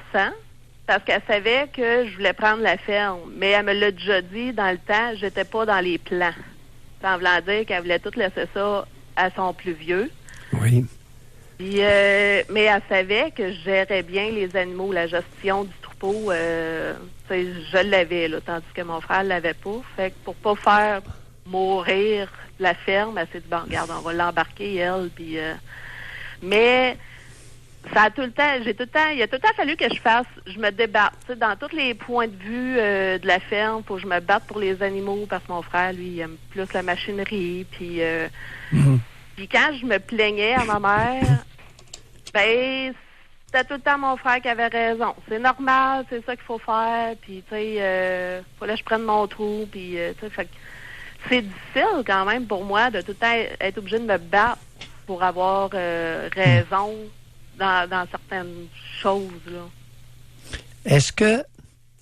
parce qu'elle savait que je voulais prendre la ferme. Mais elle me l'a déjà dit dans le temps, j'étais pas dans les plans. Ça en voulant dire qu'elle voulait tout laisser ça à son plus vieux. Oui. Puis, mais elle savait que je gérais bien les animaux, la gestion du troupeau, je l'avais, là, tandis que mon frère l'avait pas. Fait que pour pas faire mourir la ferme, elle s'est dit, bon, regarde, on va l'embarquer, elle, puis... mais ça a tout le temps, il a tout le temps fallu que je me débatte. Tu sais, dans tous les points de vue de la ferme, faut que je me batte pour les animaux, parce que mon frère, lui, il aime plus la machinerie, puis... Puis quand je me plaignais à ma mère, c'était tout le temps mon frère qui avait raison. C'est normal, c'est ça qu'il faut faire, puis tu sais, fallait que je prenne mon trou, puis tu sais, fait que c'est difficile quand même pour moi de tout le temps être obligée de me battre pour avoir raison dans certaines choses, là. Est-ce que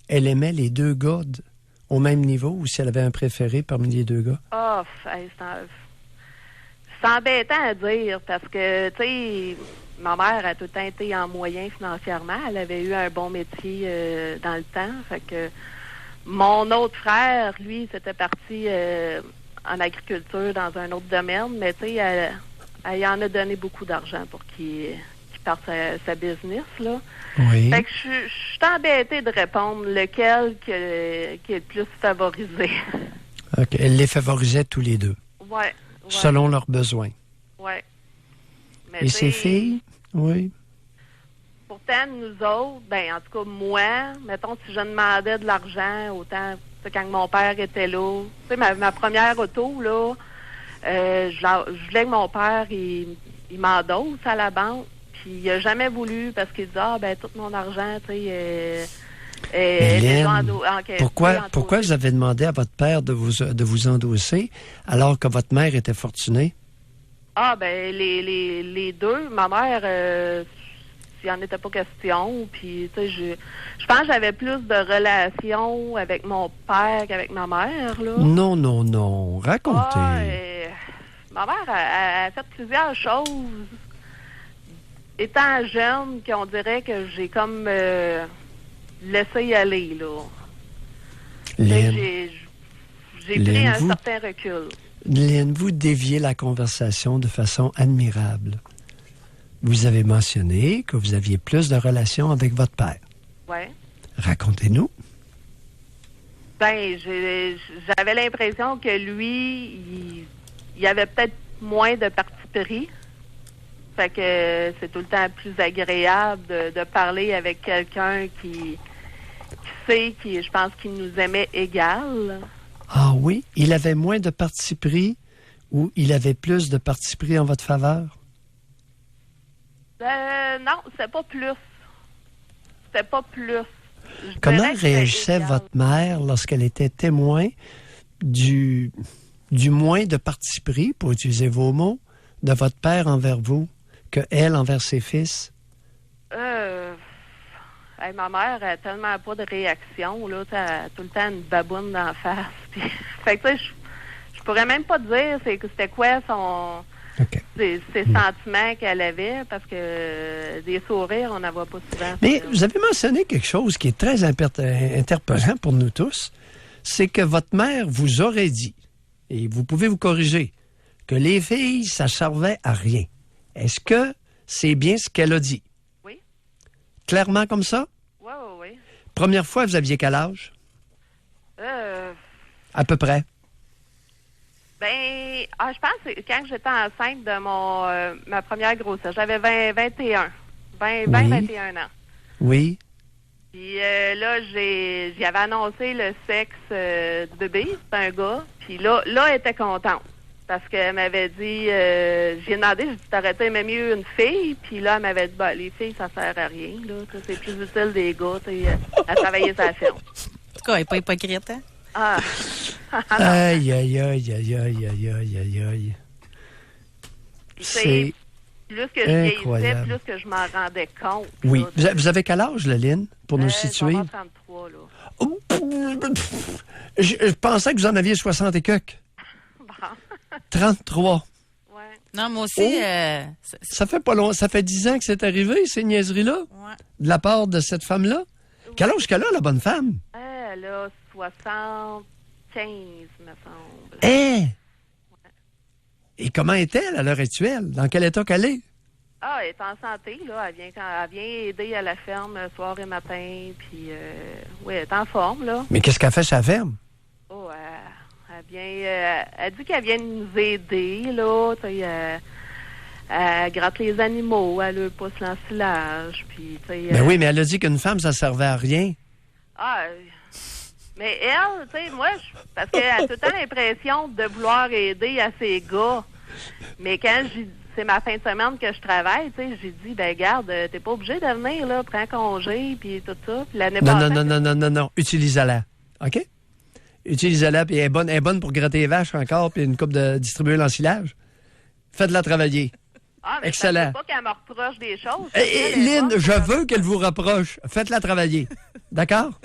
elle aimait les 2 gars au même niveau ou si elle avait un préféré parmi les 2 gars? C'est embêtant à dire parce que, tu sais, ma mère a tout le temps été en moyen financièrement. Elle avait eu un bon métier dans le temps. Fait que mon autre frère, lui, c'était parti en agriculture dans un autre domaine, mais tu sais, elle y en a donné beaucoup d'argent pour qu'il parte sa business, là. Oui. Fait que je suis embêtée de répondre lequel qui est le plus favorisé. OK. Elle les favorisait tous les 2. Ouais. Selon leurs besoins. Oui. Mais Et ses filles? Oui. Pourtant, nous autres, en tout cas, moi, mettons, si je demandais de l'argent, autant, tu sais, quand mon père était là, tu sais, ma première auto, là, je voulais que mon père, il m'endosse à la banque, puis il a jamais voulu, parce qu'il disait, tout mon argent, tu sais, Hélène, pourquoi vous avez demandé à votre père de vous endosser alors que votre mère était fortunée? Les deux, ma mère, il n'en était pas question. Puis, tu sais, je pense que j'avais plus de relations avec mon père qu'avec ma mère, là. Non. Racontez. Ma mère a fait plusieurs choses. Étant jeune, qu'on dirait que j'ai comme laissé y aller, là. Lynn, j'ai pris un certain recul. Lynn, vous déviez la conversation de façon admirable. Vous avez mentionné que vous aviez plus de relations avec votre père. Oui. Racontez-nous. J'avais l'impression que lui, il avait peut-être moins de parti pris. Fait que c'est tout le temps plus agréable de parler avec quelqu'un qui sait, je pense qu'il nous aimait égal. Ah oui? Il avait moins de parti pris ou il avait plus de parti pris en votre faveur? Non, c'était pas plus. C'était pas plus. Comment réagissait votre mère lorsqu'elle était témoin du moins de parti pris, pour utiliser vos mots, de votre père envers vous, que elle envers ses fils? Ma mère a tellement pas de réaction, là, elle a tout le temps une baboune d'en face. Puis, fait que, tu sais, je pourrais même pas te dire c'était quoi son... Okay. Ses sentiments qu'elle avait, parce que des sourires, on n'en voit pas souvent. Mais vous avez mentionné quelque chose qui est très interpellant pour nous tous, c'est que votre mère vous aurait dit, et vous pouvez vous corriger, que les filles, ça servait à rien. Est-ce que c'est bien ce qu'elle a dit? Oui. Clairement comme ça? Oui. Première fois, vous aviez quel âge? À peu près. Je pense que quand j'étais enceinte de ma première grossesse, j'avais 21 ans. Oui. Puis là, j'y avais annoncé le sexe du bébé, c'est un gars. Puis là, elle était contente. Parce qu'elle m'avait dit, j'ai demandé, j'ai dit, t'aurais aimé mieux une fille? Puis là, elle m'avait dit, les filles, ça sert à rien, là. C'est plus utile des gars, à travailler sa ferme. En tout cas, elle n'est pas hypocrite, hein? Ah. Aïe. C'est plus que je vieillissais, incroyable. plus que je m'en rendais compte. Oui. Là, Vous avez quel âge, Lynn, pour nous situer? Je vais avoir 33, là. Je pensais que vous en aviez 60 et quelques. Bon. 33. Ouais. Non, moi aussi... Ça fait pas long. Ça fait 10 ans que c'est arrivé, ces niaiseries-là? Ouais. De la part de cette femme-là? Oui. Quel âge qu'elle a, la bonne femme? Elle a 75, me semble. Hein? Ouais. Et comment est-elle à l'heure actuelle? Dans quel état qu'elle est? Elle est en santé, là. Elle vient aider à la ferme soir et matin, puis oui, elle est en forme, là. Mais qu'est-ce qu'elle fait sur la ferme? Oh, elle dit qu'elle vient nous aider, là. Elle gratte les animaux, elle leur pousse l'ensilage, puis, Ben oui, mais elle a dit qu'une femme, ça servait à rien. Mais elle, tu sais, moi, parce qu'elle a tout le temps l'impression de vouloir aider à ses gars. Mais quand c'est ma fin de semaine que je travaille, tu sais, j'ai dit, garde, t'es pas obligé de venir, là, prends congé, puis tout ça. Puis l'année passée... Non. Utilise-la, OK? Utilise-la, puis elle est bonne pour gratter les vaches encore, puis une coupe de distribuer l'ensilage. Faites-la travailler. Mais excellent. Je veux pas qu'elle me reproche des choses. Lynn, je veux qu'elle vous reproche. Faites-la travailler. D'accord?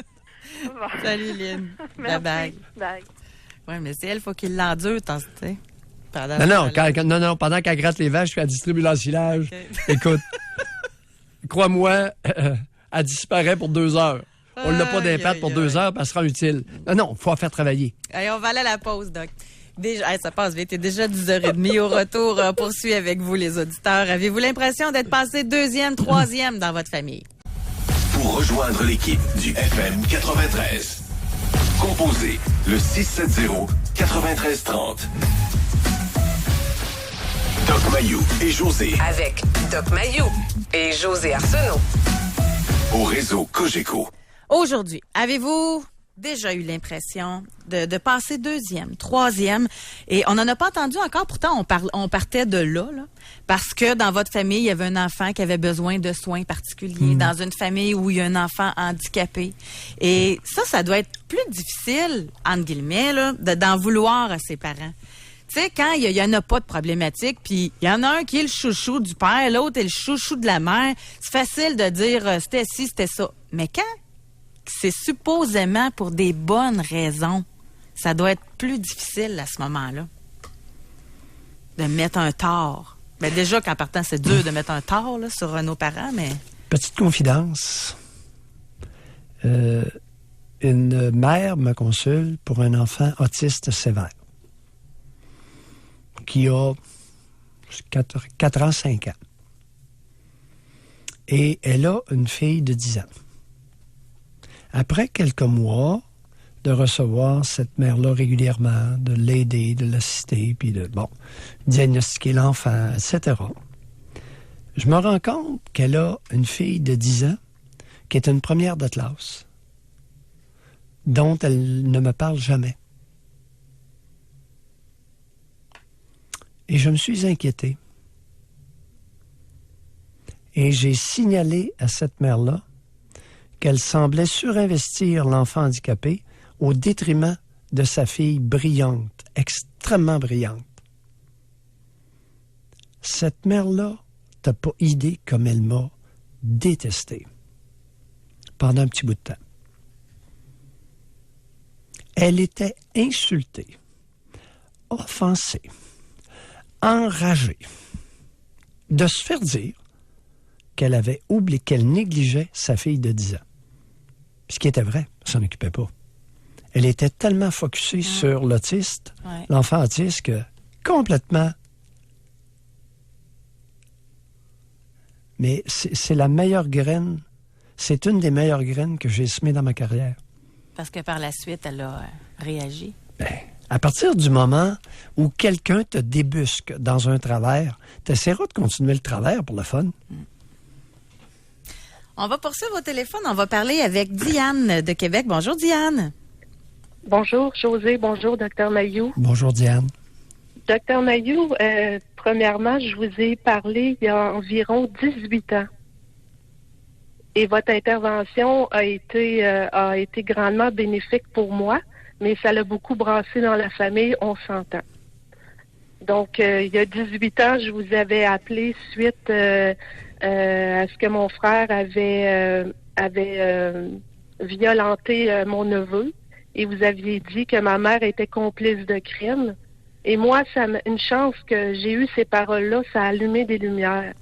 Bon. Salut, Lynn. Bye. Oui, mais c'est elle, il faut qu'il l'endure, tu sais. Non, pendant qu'elle gratte les vaches, qu'elle distribue l'ensilage. Okay. Écoute, crois-moi, elle disparaît pour 2 heures. On l'a pas d'impact pour 2 heures, puis elle sera utile. Non, il faut la faire travailler. Allez, on va aller à la pause, Doc. Déjà, ça passe vite. Il est déjà 10h30. Au retour, on poursuit avec vous, les auditeurs. Avez-vous l'impression d'être passé 2e, 3e dans votre famille? Pour rejoindre l'équipe du FM 93, composez le 670-9330. Doc Mayou et José. Avec Doc Mayou et José Arsenault. Au réseau Cogeco. Aujourd'hui, avez-vous déjà eu l'impression de passer deuxième, troisième, et on n'en a pas entendu encore, pourtant on partait de là, parce que dans votre famille, il y avait un enfant qui avait besoin de soins particuliers, dans une famille où il y a un enfant handicapé. Et ça doit être plus difficile, entre guillemets, là, d'en vouloir à ses parents. Tu sais, quand il y en a pas de problématique, puis il y en a un qui est le chouchou du père, l'autre est le chouchou de la mère, c'est facile de dire c'était ci, c'était ça. Mais quand c'est supposément pour des bonnes raisons, ça doit être plus difficile à ce moment-là de mettre un tort. Mais déjà, qu'en partant, c'est dur de mettre un tort là, sur nos parents, mais... Petite confidence. Une mère me consulte pour un enfant autiste sévère qui a 4 ans, 5 ans. Et elle a une fille de 10 ans. Après quelques mois de recevoir cette mère-là régulièrement, de l'aider, de l'assister, puis de, diagnostiquer l'enfant, etc., je me rends compte qu'elle a une fille de 10 ans qui est une première de classe, dont elle ne me parle jamais. Et je me suis inquiété. Et j'ai signalé à cette mère-là qu'elle semblait surinvestir l'enfant handicapé au détriment de sa fille brillante, extrêmement brillante. Cette mère-là, t'as pas idée comme elle m'a détesté pendant un petit bout de temps. Elle était insultée, offensée, enragée de se faire dire qu'elle avait oublié, qu'elle négligeait sa fille de 10 ans. Ce qui était vrai, elle s'en occupait pas. Elle était tellement focusée sur l'autiste, l'enfant autiste, que complètement... Mais c'est la meilleure graine, c'est une des meilleures graines que j'ai semées dans ma carrière. Parce que par la suite, elle a réagi. À partir du moment où quelqu'un te débusque dans un travers, tu essaieras de continuer le travers pour le fun. On va poursuivre au téléphone. On va parler avec Diane de Québec. Bonjour, Diane. Bonjour, José. Bonjour, Dr Mayou. Bonjour, Diane. Dr Mayou, premièrement, je vous ai parlé il y a environ 18 ans. Et votre intervention a été grandement bénéfique pour moi, mais ça l'a beaucoup brassé dans la famille, on s'entend. Donc, il y a 18 ans, je vous avais appelé suite à ce que mon frère avait violenté mon neveu, et vous aviez dit que ma mère était complice de crime. Et moi, une chance que j'ai eu ces paroles-là, ça a allumé des lumières.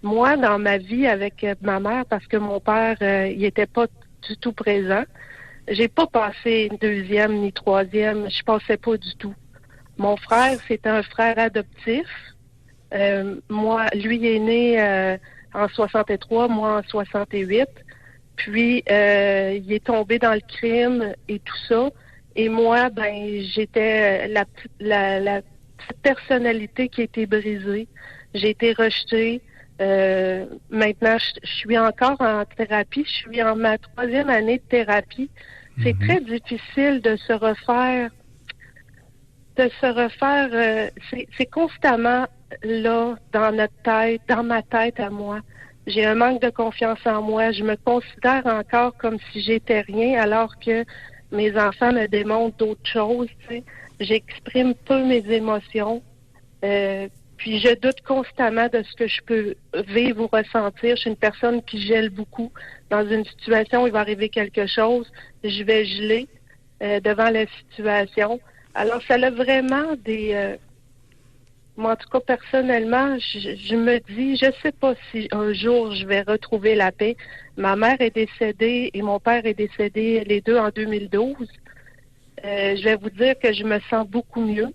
Moi, dans ma vie avec ma mère, parce que mon père, il était pas du tout présent, j'ai pas passé deuxième ni troisième, je passais pas du tout. Mon frère, c'était un frère adoptif. Moi, lui est né en 63, moi en 68. Puis, il est tombé dans le crime et tout ça. Et moi, j'étais la petite personnalité qui a été brisée. J'ai été rejetée. Maintenant, je suis encore en thérapie. Je suis en ma 3e année de thérapie. C'est très difficile de se refaire. C'est constamment là, dans notre tête, dans ma tête à moi. J'ai un manque de confiance en moi. Je me considère encore comme si j'étais rien, alors que mes enfants me démontrent d'autres choses. Tu sais. J'exprime peu mes émotions. Puis je doute constamment de ce que je peux vivre ou ressentir. Je suis une personne qui gèle beaucoup. Dans une situation où il va arriver quelque chose, je vais geler devant la situation. Alors, ça a vraiment des... moi, en tout cas, personnellement, je me dis, je sais pas si un jour je vais retrouver la paix. Ma mère est décédée et mon père est décédé, les deux en 2012. Je vais vous dire que je me sens beaucoup mieux.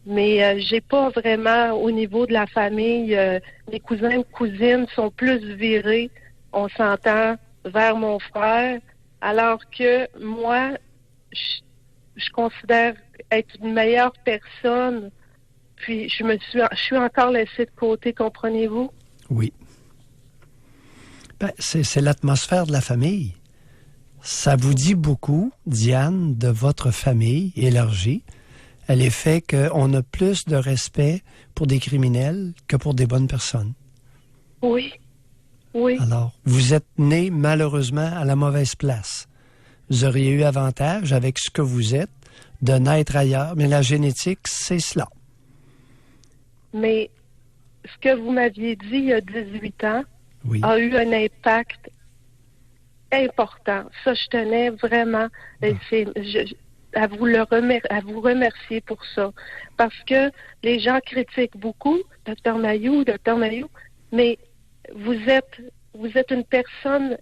Mais j'ai pas vraiment, au niveau de la famille, mes cousins et cousines sont plus virés, on s'entend, vers mon frère, alors que moi, je considère être une meilleure personne puis je suis encore laissée de côté, comprenez-vous? Oui. Ben, c'est l'atmosphère de la famille. Ça vous dit beaucoup, Diane, de votre famille élargie, à l'effet qu'on a plus de respect pour des criminels que pour des bonnes personnes. Oui. Oui. Alors, vous êtes né malheureusement à la mauvaise place. Vous auriez eu avantage avec ce que vous êtes de naître ailleurs, mais la génétique, c'est cela. Mais ce que vous m'aviez dit il y a 18 ans Oui. a eu un impact important. Ça, je tenais vraiment à vous remercier pour ça. Parce que les gens critiquent beaucoup, Dr Mailloux, mais vous êtes une personne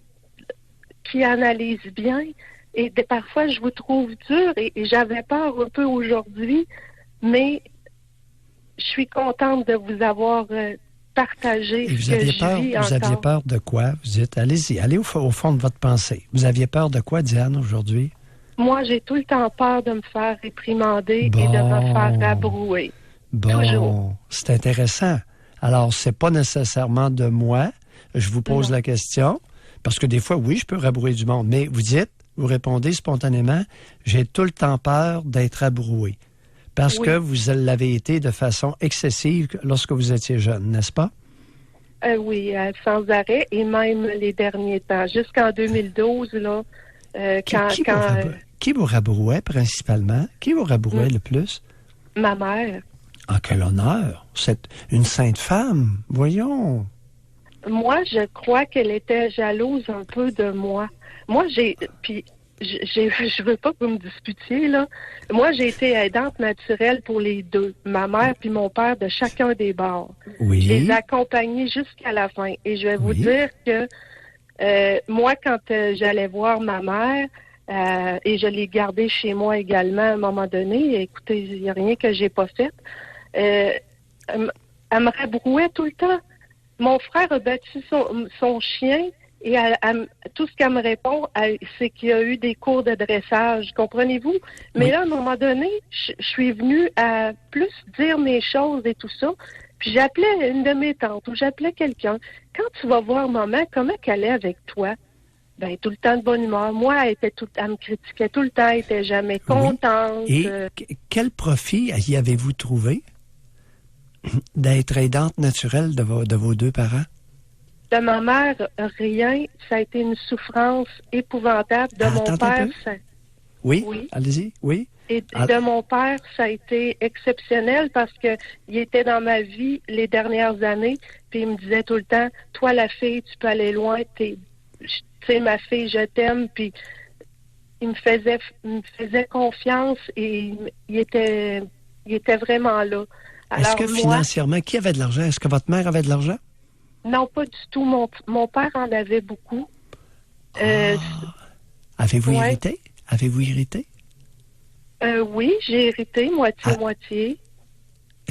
qui analyse bien et parfois je vous trouve dur et j'avais peur un peu aujourd'hui, mais je suis contente de vous avoir partagé Et vous ce que aviez je peur, vis vous aviez encore. peur de quoi? Vous dites, allez-y, allez au fond de votre pensée. Vous aviez peur de quoi, Diane, aujourd'hui? Moi, j'ai tout le temps peur de me faire réprimander et de me faire rabrouer. Bon, Toujours. c'est intéressant. Alors, c'est pas nécessairement de moi. Je vous pose la question, parce que des fois, oui, je peux rabrouer du monde, mais vous répondez spontanément, j'ai tout le temps peur d'être rabroué. Parce que vous l'avez été de façon excessive lorsque vous étiez jeune, n'est-ce pas? Oui, sans arrêt, et même les derniers temps. Jusqu'en 2012, là, Qui vous rabrouait principalement? Qui vous rabrouait le plus? ma mère. Ah, quel honneur! C'est une sainte femme, voyons. Moi, je crois qu'elle était jalouse un peu de moi. Moi, je veux pas que vous me disputiez, là. Moi, j'ai été aidante naturelle pour les deux, ma mère puis mon père de chacun des bords. Oui. Je les ai accompagnés jusqu'à la fin. Et je vais vous dire que moi, quand j'allais voir ma mère, et je l'ai gardée chez moi également à un moment donné, écoutez, il n'y a rien que j'ai pas fait. Elle me rabrouait tout le temps. Mon frère a battu son chien et tout ce qu'elle me répond, c'est qu'il y a eu des cours de dressage, comprenez-vous? Mais là, à un moment donné, je suis venue à plus dire mes choses et tout ça. Puis j'appelais une de mes tantes ou j'appelais quelqu'un. Quand tu vas voir maman, comment qu'elle est avec toi? Ben, tout le temps de bonne humeur. Moi, elle me critiquait tout le temps, elle était jamais contente. Oui. Et quel profit y avez-vous trouvé d'être aidante naturelle de vos deux parents? De ma mère, rien. Ça a été une souffrance épouvantable. De mon père, ça... Oui, allez-y, oui. Et de mon père, ça a été exceptionnel parce que il était dans ma vie les dernières années, puis il me disait tout le temps, toi la fille, tu peux aller loin, tu sais, ma fille, je t'aime, puis il me faisait confiance et il était vraiment là. Alors, est-ce que financièrement, qui avait de l'argent? Est-ce que votre mère avait de l'argent? Non, pas du tout. Mon père en avait beaucoup. Avez-vous hérité? Avez-vous hérité? Oui, j'ai hérité, moitié-moitié.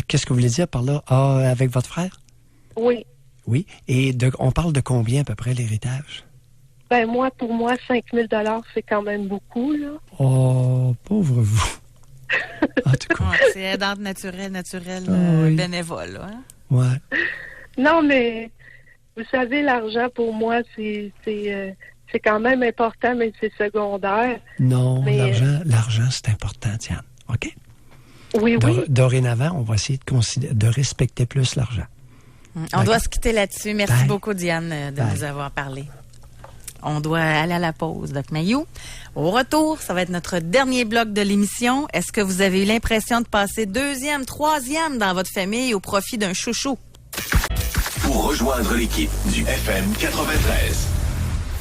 Qu'est-ce que vous voulez dire par là? Avec votre frère? Oui. Oui. Et on parle de combien à peu près l'héritage? Ben pour moi, 5 000 $, c'est quand même beaucoup, là. Oh, pauvre vous. En tout cas. C'est aidante naturelle, bénévole, hein? Ouais. Non, mais vous savez, l'argent pour moi, c'est quand même important, mais c'est secondaire. Non, l'argent, c'est important, Diane. OK? Oui. Dorénavant, on va essayer de respecter plus l'argent. On doit se quitter là-dessus. Merci beaucoup, Diane, de nous avoir parlé. On doit aller à la pause, Doc Mailloux. Au retour, ça va être notre dernier bloc de l'émission. Est-ce que vous avez eu l'impression de passer 2e, 3e dans votre famille au profit d'un chouchou? Pour rejoindre l'équipe du FM 93,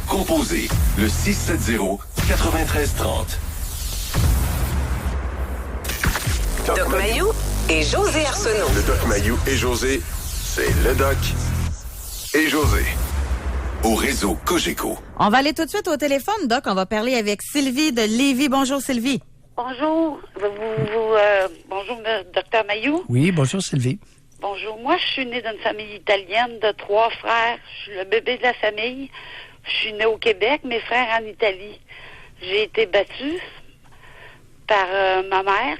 composez le 670-9330. Doc Mailloux et José Arsenault. Le Doc Mailloux et José, c'est le Doc et José. Au réseau Cogeco. On va aller tout de suite au téléphone, Doc. On va parler avec Sylvie de Lévis. Bonjour, Sylvie. Bonjour. Bonjour, Dr Mailloux. Oui, bonjour, Sylvie. Bonjour. Moi, je suis née d'une famille italienne de 3 frères. Je suis le bébé de la famille. Je suis née au Québec, mes frères en Italie. J'ai été battue par ma mère,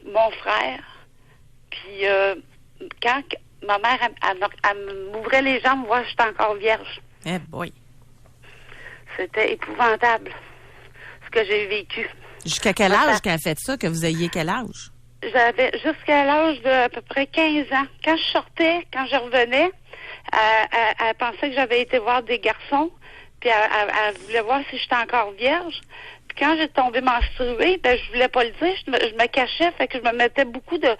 mon frère Puis quand ma mère, elle m'ouvrait les jambes, voir que j'étais encore vierge. Eh boy. C'était épouvantable, ce que j'ai vécu. Jusqu'à quel âge qu'elle a fait ça, que vous ayez quel âge? J'avais jusqu'à l'âge de à peu près 15 ans. Quand je sortais, quand je revenais, elle pensait que j'avais été voir des garçons, puis elle voulait voir si j'étais encore vierge. Puis quand j'ai tombé menstruée, ben je voulais pas le dire, je me cachais, fait que je me mettais beaucoup de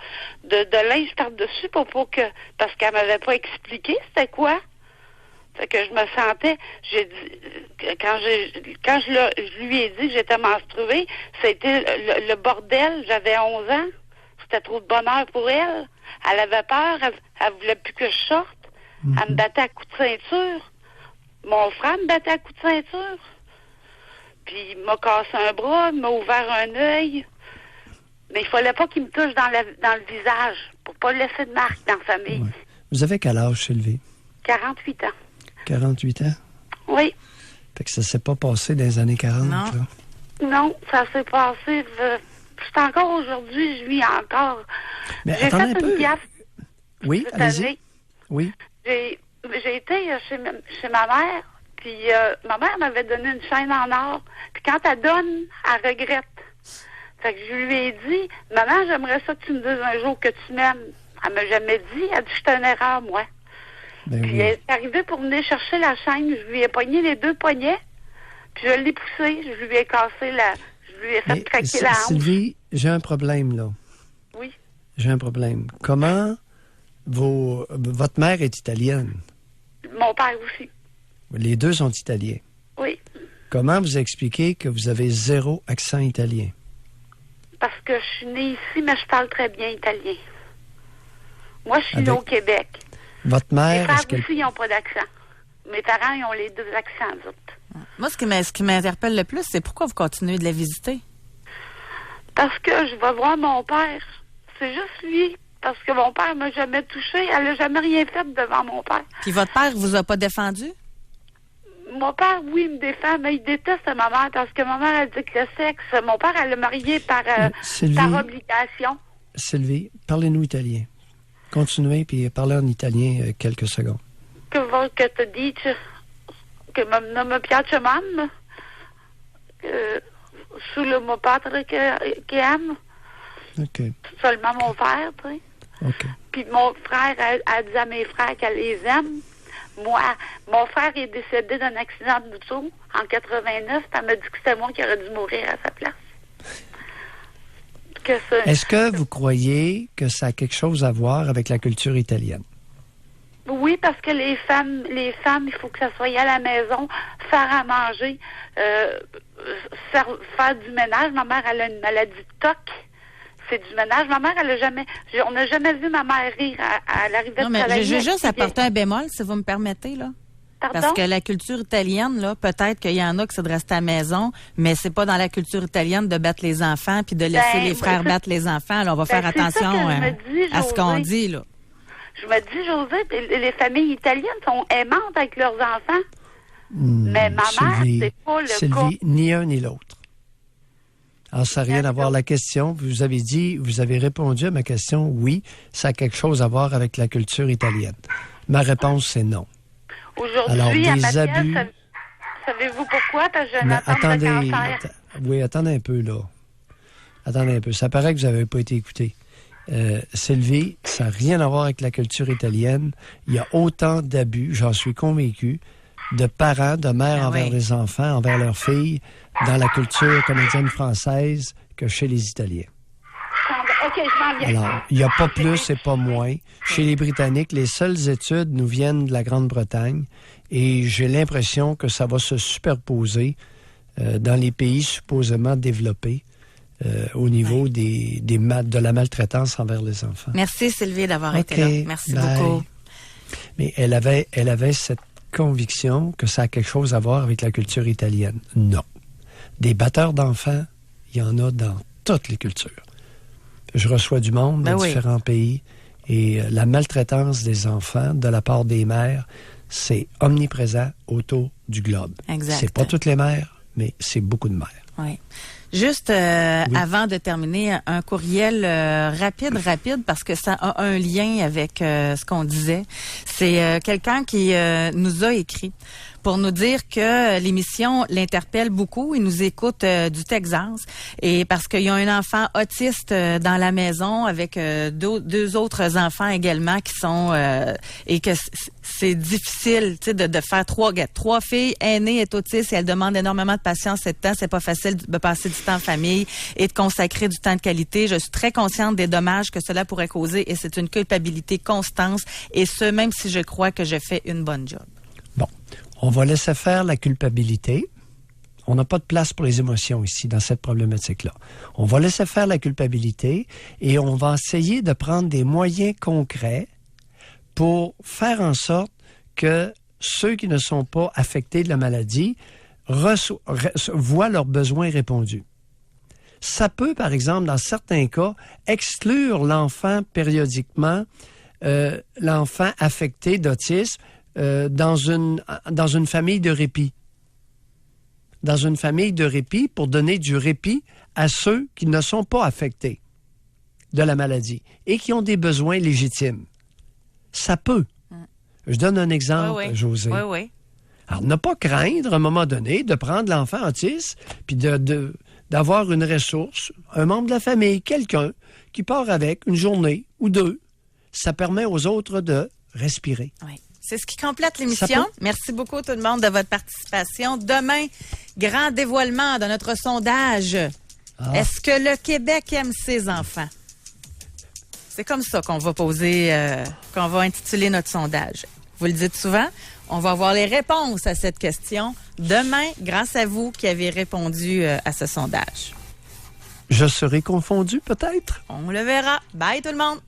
linge par-dessus pour que, parce qu'elle m'avait pas expliqué c'était quoi. Fait que je me sentais, j'ai dit, quand je lui ai dit que j'étais menstruée, c'était le bordel, j'avais 11 ans. C'était trop de bonheur pour elle. Elle avait peur, elle voulait plus que je sorte. Elle me battait à coups de ceinture. Mon frère me battait à coups de ceinture. Puis il m'a cassé un bras, il m'a ouvert un œil. Mais il fallait pas qu'il me touche dans le visage pour pas laisser de marque dans la famille. Ouais. Vous avez quel âge, Sylvie? 48 ans. 48 ans? Oui. Fait que ça s'est pas passé dans les années 40, Non. là? Non, ça s'est passé... C'est encore aujourd'hui, je vis encore. Mais j'ai attendez fait un peu. une gaffe. Oui, cette allez-y. année. Oui. J'ai été chez ma mère, puis ma mère m'avait donné une chaîne en or. Puis quand elle donne, elle regrette. Fait que je lui ai dit, maman, j'aimerais ça que tu me dises un jour que tu m'aimes. Elle m'a jamais dit, elle a dit, je suis une erreur, moi. Ben Puis oui. elle est arrivée pour venir chercher la chaîne, je lui ai pogné les 2 poignets, puis je l'ai poussé, je lui ai cassé je lui ai fait Mais, craquer la hanche. Sylvie, j'ai un problème, là. Oui. J'ai un problème. Comment votre mère est italienne? Mon père aussi. Les deux sont italiens. Oui. Comment vous expliquez que vous avez 0 accent italien? Parce que je suis née ici, mais je parle très bien italien. Moi, je suis née Avec- au Québec. Votre Mes mère, frères est-ce qu'elle... aussi, ils n'ont pas d'accent. Mes parents, ils ont les 2 accents, eux autres. Moi, ce qui m'interpelle le plus, c'est pourquoi vous continuez de la visiter? Parce que je vais voir mon père. C'est juste lui. Parce que mon père m'a jamais touché. Elle n'a jamais rien fait devant mon père. Puis votre père vous a pas défendu? Mon père, oui, me défend, mais il déteste ma mère parce que ma mère a dit que le sexe, mon père, elle l'a marié par Sylvie, obligation. Sylvie, parlez-nous italien. Continuez, puis parlez en italien quelques secondes. Che ti dice che non mi piace mamma, solo mio padre che aime, OK. seulement mon frère, tu sais. OK. Puis mon frère a dit à mes frères qu'elle les aime. Moi, mon frère est décédé d'un accident d'auto en 89, puis elle m'a dit que c'était moi qui aurais dû mourir à sa place. Est-ce que vous croyez que ça a quelque chose à voir avec la culture italienne? Oui, parce que les femmes, il faut que ça soit à la maison, faire à manger, faire du ménage. Ma mère, elle a une maladie de TOC. C'est du ménage. Ma mère, on n'a jamais vu ma mère rire à l'arrivée Non, de mais travailler. je vais juste apporter un bémol, si vous me permettez, là. Pardon? Parce que la culture italienne, là, peut-être qu'il y en a qui c'est de rester à la maison, mais c'est pas dans la culture italienne de battre les enfants puis de laisser les frères battre les enfants. Alors, on va faire c'est ça attention que je me dis, à ce qu'on José. dit, là. Je me dis, José, les familles italiennes sont aimantes avec leurs enfants. Mais ma mère, c'est pas le cas. Sylvie, ni un ni l'autre. Alors, ça n'a rien à voir. La question, vous avez répondu à ma question, oui, ça a quelque chose à voir avec la culture italienne. Ma réponse, c'est non. Alors, Aujourd'hui, à des Mathias, abus... savez-vous pourquoi? Parce que j'ai une Mais attente attendez, de cancer. oui, attendez un peu, là. Attendez un peu. Ça paraît que vous n'avez pas été écouté. Sylvie, ça n'a rien à voir avec la culture italienne. Il y a autant d'abus, j'en suis convaincu, de parents, de mères envers les enfants, envers leurs filles, dans la culture canadienne française que chez les Italiens. OK, je m'en viens. Alors, il n'y a pas plus et pas moins. Chez les Britanniques, les seules études nous viennent de la Grande-Bretagne et j'ai l'impression que ça va se superposer dans les pays supposément développés au niveau de la maltraitance envers les enfants. Merci, Sylvie, d'avoir OK, été là. Merci bye. beaucoup. Mais elle avait cette conviction que ça a quelque chose à voir avec la culture italienne. Non. Des batteurs d'enfants, il y en a dans toutes les cultures. Je reçois du monde dans différents pays et la maltraitance des enfants de la part des mères, c'est omniprésent autour du globe. Exact. C'est pas toutes les mères, mais c'est beaucoup de mères. Oui. Juste avant de terminer, un courriel rapide, parce que ça a un lien avec ce qu'on disait. C'est quelqu'un qui nous a écrit pour nous dire que l'émission l'interpelle beaucoup. Il nous écoute du Texas et parce qu'il y a un enfant autiste dans la maison avec deux autres enfants également qui sont et que c'est difficile, tu sais, de faire trois filles aînées est autiste et elle demande énormément de patience et de temps. C'est pas facile de passer du temps en famille et de consacrer du temps de qualité. Je suis très consciente des dommages que cela pourrait causer et c'est une culpabilité constante et ce, même si je crois que je fais une bonne job. Bon. On va laisser faire la culpabilité. On n'a pas de place pour les émotions ici, dans cette problématique-là. On va laisser faire la culpabilité et on va essayer de prendre des moyens concrets pour faire en sorte que ceux qui ne sont pas affectés de la maladie voient leurs besoins répondus. Ça peut, par exemple, dans certains cas, exclure l'enfant périodiquement, l'enfant affecté d'autisme, dans une famille de répit. Dans une famille de répit pour donner du répit à ceux qui ne sont pas affectés de la maladie et qui ont des besoins légitimes. Ça peut. Je donne un exemple, Josée. Oui. Alors, ne pas craindre, à un moment donné, de prendre l'enfant autiste puis d'avoir une ressource, un membre de la famille, quelqu'un qui part avec une journée ou deux. Ça permet aux autres de respirer. Oui. C'est ce qui complète l'émission. Merci beaucoup tout le monde de votre participation. Demain, grand dévoilement de notre sondage. Est-ce que le Québec aime ses enfants? C'est comme ça qu'on va poser, qu'on va intituler notre sondage. Vous le dites souvent, on va avoir les réponses à cette question demain grâce à vous qui avez répondu à ce sondage. Je serai confondu peut-être? On le verra. Bye tout le monde!